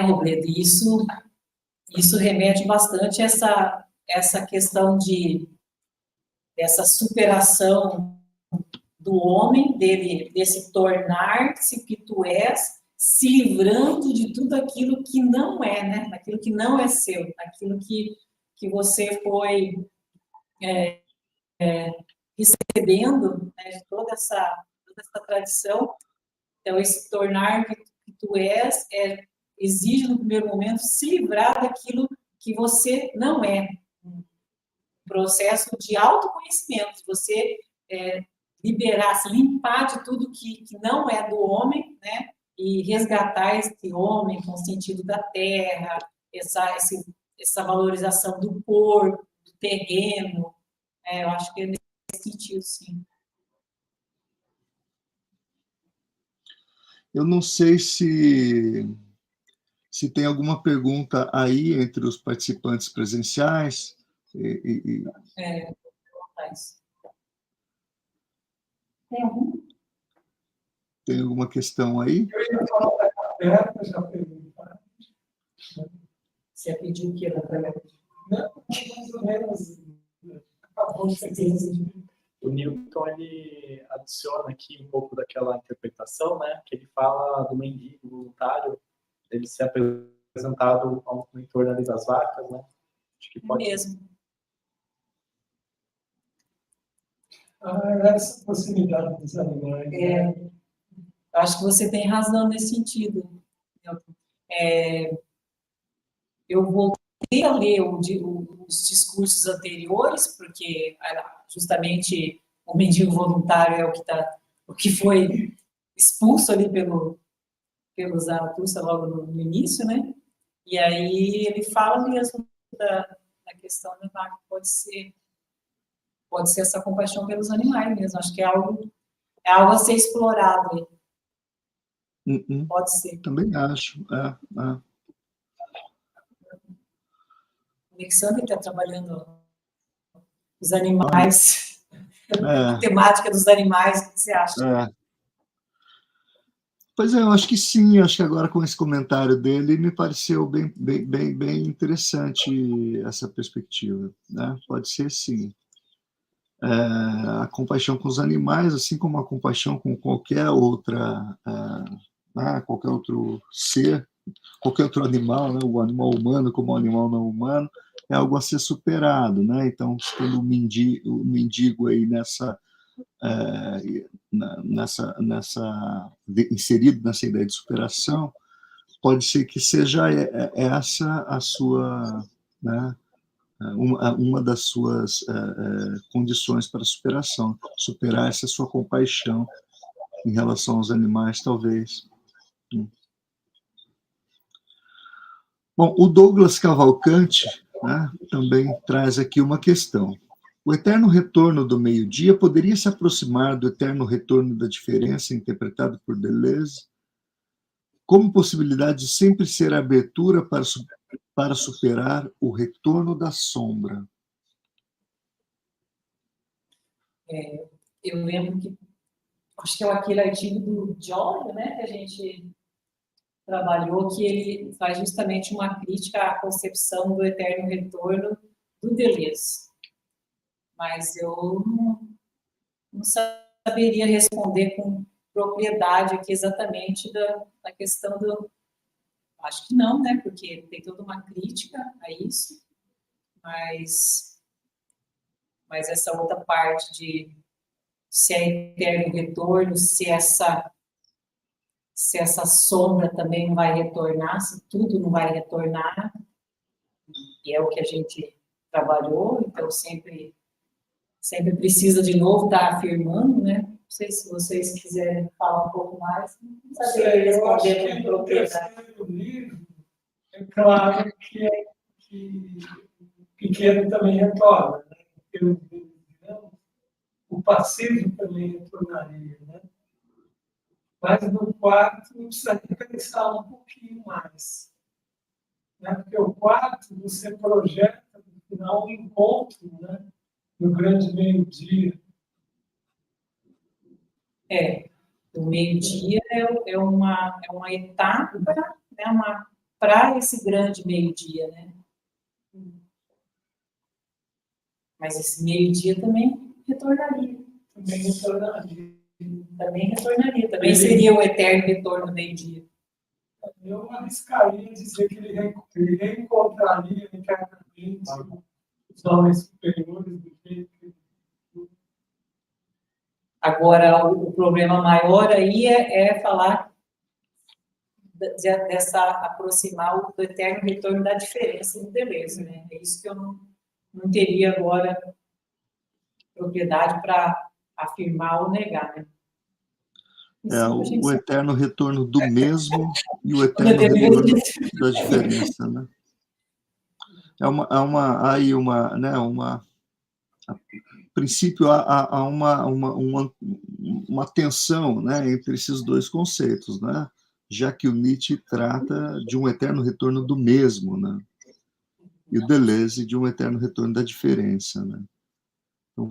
Robledo, isso remete bastante a essa questão dessa superação do homem, desse tornar-se que tu és, se livrando de tudo aquilo que não é, né? Aquilo que não é seu, aquilo que você foi recebendo, né, de toda essa tradição. Então, esse tornar que tu és exige, no primeiro momento, se livrar daquilo que você não é. Um processo de autoconhecimento, você liberar, se limpar de tudo que não é do homem, né? E resgatar esse homem com o sentido da terra, essa valorização do corpo, do terreno. Eu acho que é nesse sentido, sim. Eu não sei se tem alguma pergunta aí entre os participantes presenciais. Tem algum? Tem alguma questão aí? Eu ia falar da caverna, já perguntaram. Você ia pedir o quê da caverna? Não, mais ou menos. Acabou de ser. O Newton, ele adiciona aqui um pouco daquela interpretação, né, que ele fala do mendigo voluntário, ele ser apresentado no entorno ali das vacas, né? Acho que pode... mesmo. Essa possibilidade dos animais. Né? Acho que você tem razão nesse sentido. Eu voltei a ler os discursos anteriores, porque justamente o mendigo voluntário é o que foi expulso ali pelo Zaratustra logo no início, né? E aí ele fala mesmo da questão da vaca, pode ser essa compaixão pelos animais mesmo. Acho que é algo a ser explorado. Pode ser. Também acho. O Alexandre está trabalhando os animais, a temática dos animais, o que você acha? Pois é, eu acho que sim, acho que agora com esse comentário dele me pareceu bem interessante essa perspectiva, né? Pode ser sim. A compaixão com os animais, assim como a compaixão com qualquer outra, qualquer outro ser, qualquer outro animal, né? O animal humano como o animal não humano, é algo a ser superado, né? Então, tendo o mendigo aí inserido nessa ideia de superação, pode ser que seja essa a sua, né, uma das suas condições para a superação, superar essa sua compaixão em relação aos animais, talvez. Bom, o Douglas Cavalcante, né, também traz aqui uma questão. O eterno retorno do meio-dia poderia se aproximar do eterno retorno da diferença interpretado por Deleuze, como possibilidade de sempre ser a abertura para superar o retorno da sombra. Eu lembro que, acho que é aquele artigo do John, né, que a gente trabalhou, que ele faz justamente uma crítica à concepção do eterno retorno do Deleuze. Mas eu não saberia responder com propriedade aqui exatamente da questão do... Acho que não, né? Porque tem toda uma crítica a isso, mas essa outra parte de se é eterno retorno, se essa sombra também não vai retornar, se tudo não vai retornar, e é o que a gente trabalhou, então sempre precisa de novo estar afirmando, né? Não sei se vocês quiserem falar um pouco mais. Não saberia responder com propriedade. No livro, é claro que o pequeno também retorna, né? O passivo também retornaria, né? Mas no quarto não precisa pensar um pouquinho mais. Né? Porque o quarto você projeta no tornar um encontro, né? No grande meio-dia. O meio-dia é uma etapa, né, para esse grande meio-dia, né? Mas esse meio-dia também retornaria. Também seria o eterno retorno do meio-dia. Eu arriscaria dizer que ele reencontraria internamente os homens superiores do jeito que... Agora, o problema maior aí é falar dessa aproximar do eterno retorno da diferença do Deleuze, né? É isso que eu não teria agora propriedade para afirmar ou negar, né? O eterno retorno do mesmo e o eterno retorno da diferença, né? A princípio há uma tensão, né, entre esses dois conceitos, né? Já que o Nietzsche trata de um eterno retorno do mesmo, né? E o Deleuze de um eterno retorno da diferença, né? Então,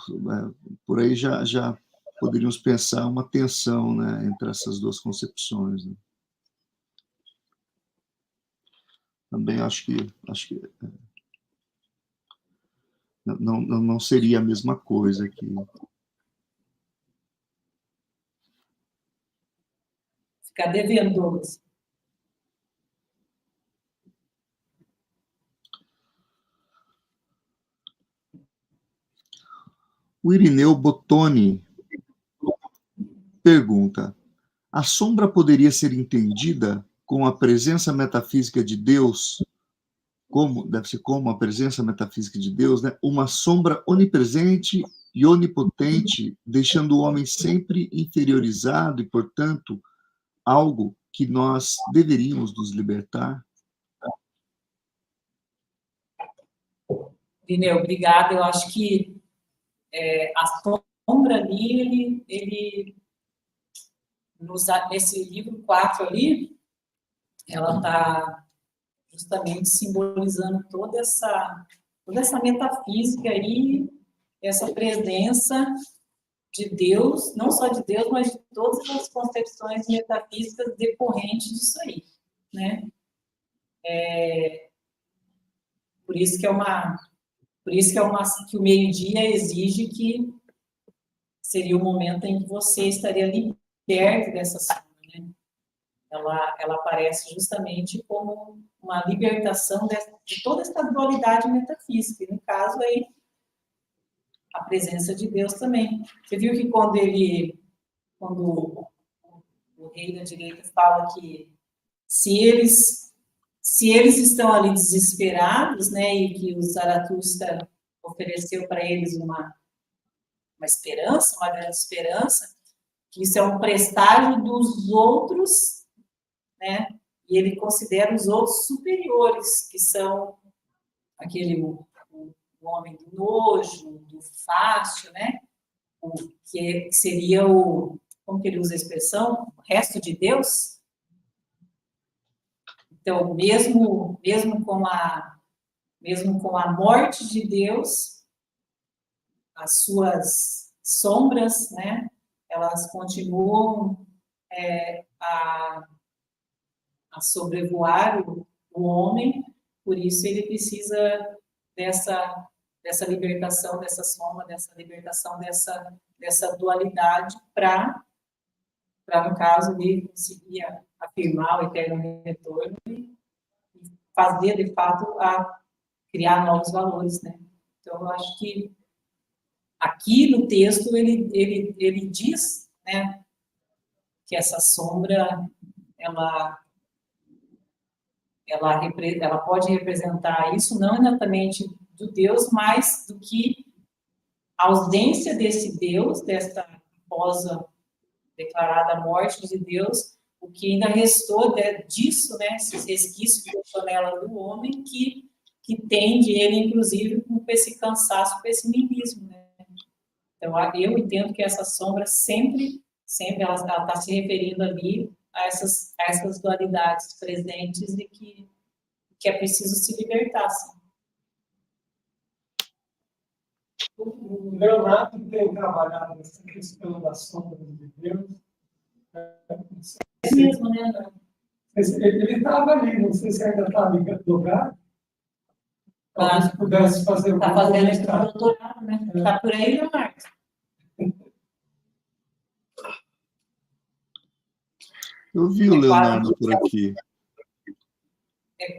por aí já poderíamos pensar uma tensão, né, entre essas duas concepções, né? Também acho que não seria a mesma coisa que... Ficar devendo. O Irineu Bottoni pergunta: a sombra poderia ser entendida com a presença metafísica de Deus, como a presença metafísica de Deus, né? Uma sombra onipresente e onipotente, deixando o homem sempre inferiorizado e, portanto, algo que nós deveríamos nos libertar? Irineu, obrigada. Eu acho que a sombra ali, ele nesse livro 4 ali, ela está justamente simbolizando toda essa metafísica aí, essa presença de Deus, não só de Deus, mas de todas as concepções metafísicas decorrentes disso aí, né? Por isso que que o meio-dia exige que seria o momento em que você estaria liberto dessa sombra, né? Ela aparece justamente como uma libertação de toda essa dualidade metafísica, e no caso aí, a presença de Deus também. Você viu que quando o rei da direita fala que se eles estão ali desesperados, né, e que o Zaratustra ofereceu para eles uma esperança, uma grande esperança, que isso é um presságio dos outros, né, e ele considera os outros superiores, que são o homem do nojo, do fácil, né, que seria como que ele usa a expressão? O resto de Deus. Então, mesmo com a morte de Deus, as suas sombras, né, elas continuam a sobrevoar o homem, por isso ele precisa dessa libertação, dessa sombra, dessa libertação, dessa dualidade para no caso, ele conseguir afirmar o eterno retorno e fazer, de fato, criar novos valores, né? Então, eu acho que aqui no texto ele diz, né, que essa sombra, ela pode representar isso, não exatamente do Deus, mas do que a ausência desse Deus, desta após declarada morte de Deus, o que ainda restou disso, né, esses resquícios que deixou nela do homem, que tende ele, inclusive, com esse cansaço, com esse niilismo, né? Então, eu entendo que essa sombra sempre ela está se referindo ali a essas dualidades presentes e que é preciso se libertar, sim. O Leonardo tem trabalhado nessa questão da sombra de Deus. É mesmo, né, André? Ele estava ali, não sei se ainda está ligado. Talvez pudesse fazer Está fazendo esse doutorado, né? Está por aí, Leonardo? Eu vi o Leonardo por aqui. É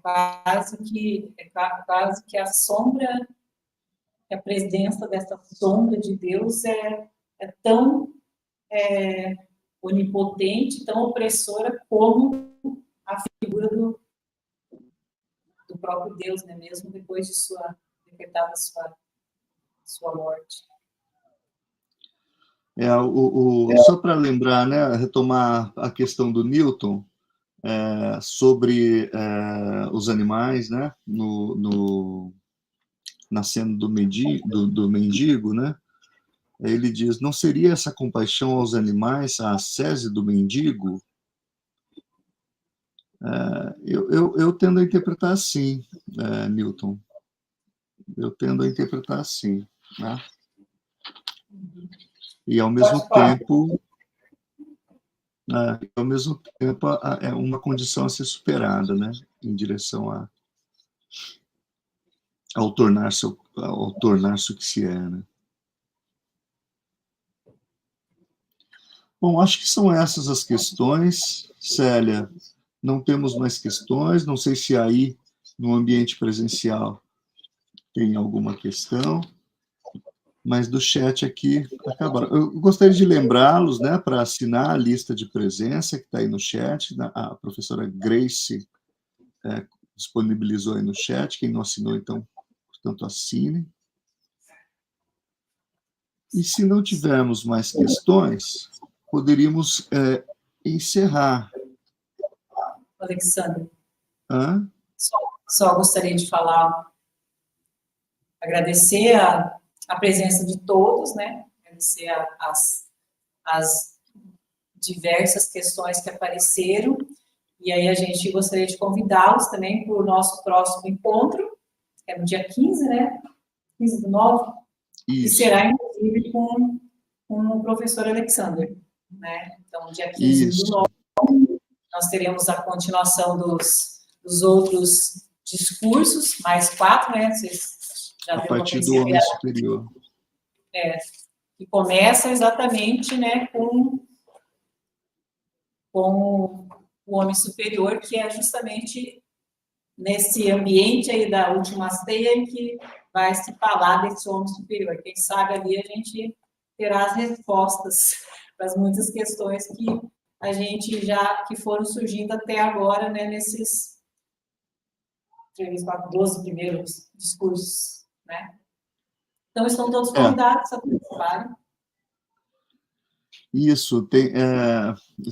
quase que a sombra, que a presença dessa sombra de Deus é tão onipotente, tão opressora como a figura do próprio Deus, né? Mesmo depois de decretada sua morte. Só para lembrar, né, retomar a questão do Newton, sobre os animais, né, na cena do mendigo, né, ele diz, não seria essa compaixão aos animais a ascese do mendigo? Eu tendo a interpretar assim, Newton. Eu tendo a interpretar assim, né? E ao mesmo tempo é uma condição a ser superada, né, em direção ao tornar-se o que se é, né? Bom, acho que são essas as questões. Célia, não temos mais questões, não sei se aí, no ambiente presencial, tem alguma questão, mas do chat aqui acabaram. Eu gostaria de lembrá-los, né, para assinar a lista de presença que está aí no chat, a professora Grace disponibilizou aí no chat, quem não assinou, então, portanto, assine. E se não tivermos mais questões, poderíamos encerrar. Alexandre, Hã? só gostaria de agradecer a presença de todos, né? Agradecer as diversas questões que apareceram, e aí a gente gostaria de convidá-los também para o nosso próximo encontro, que é no dia 15, né? 15/9, que será, inclusive, com o professor Alexander, né? Então, dia 15/9, nós teremos a continuação dos outros discursos, mais 4, né? Vocês já a partir do homem superior. Que começa exatamente, né, com o homem superior, que é justamente nesse ambiente aí da última ceia em que vai se falar desse homem superior. Quem sabe ali a gente terá as respostas para as muitas questões que foram surgindo até agora, né, nesses 12 primeiros discursos, né? Então, estão todos convidados a participarem. Isso,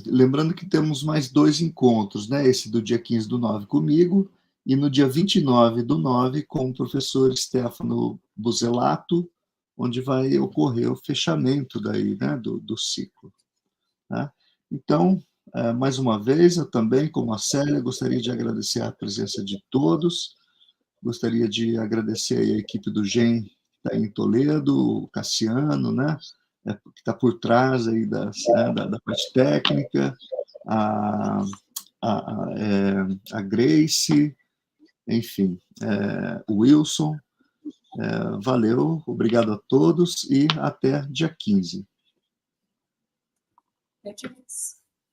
lembrando que temos mais 2 encontros, né? Esse do dia 15/9 comigo e no dia 29/9 com o professor Stefano Buzzelato, onde vai ocorrer o fechamento daí, né, do ciclo. Né? Então, mais uma vez, eu também, como a Célia, gostaria de agradecer a presença de todos, gostaria de agradecer a equipe do GEM, que está em Toledo, o Cassiano, né? Que está por trás aí da parte técnica, a Grace, enfim, o Wilson. Valeu, obrigado a todos e até dia 15. Até dia 15.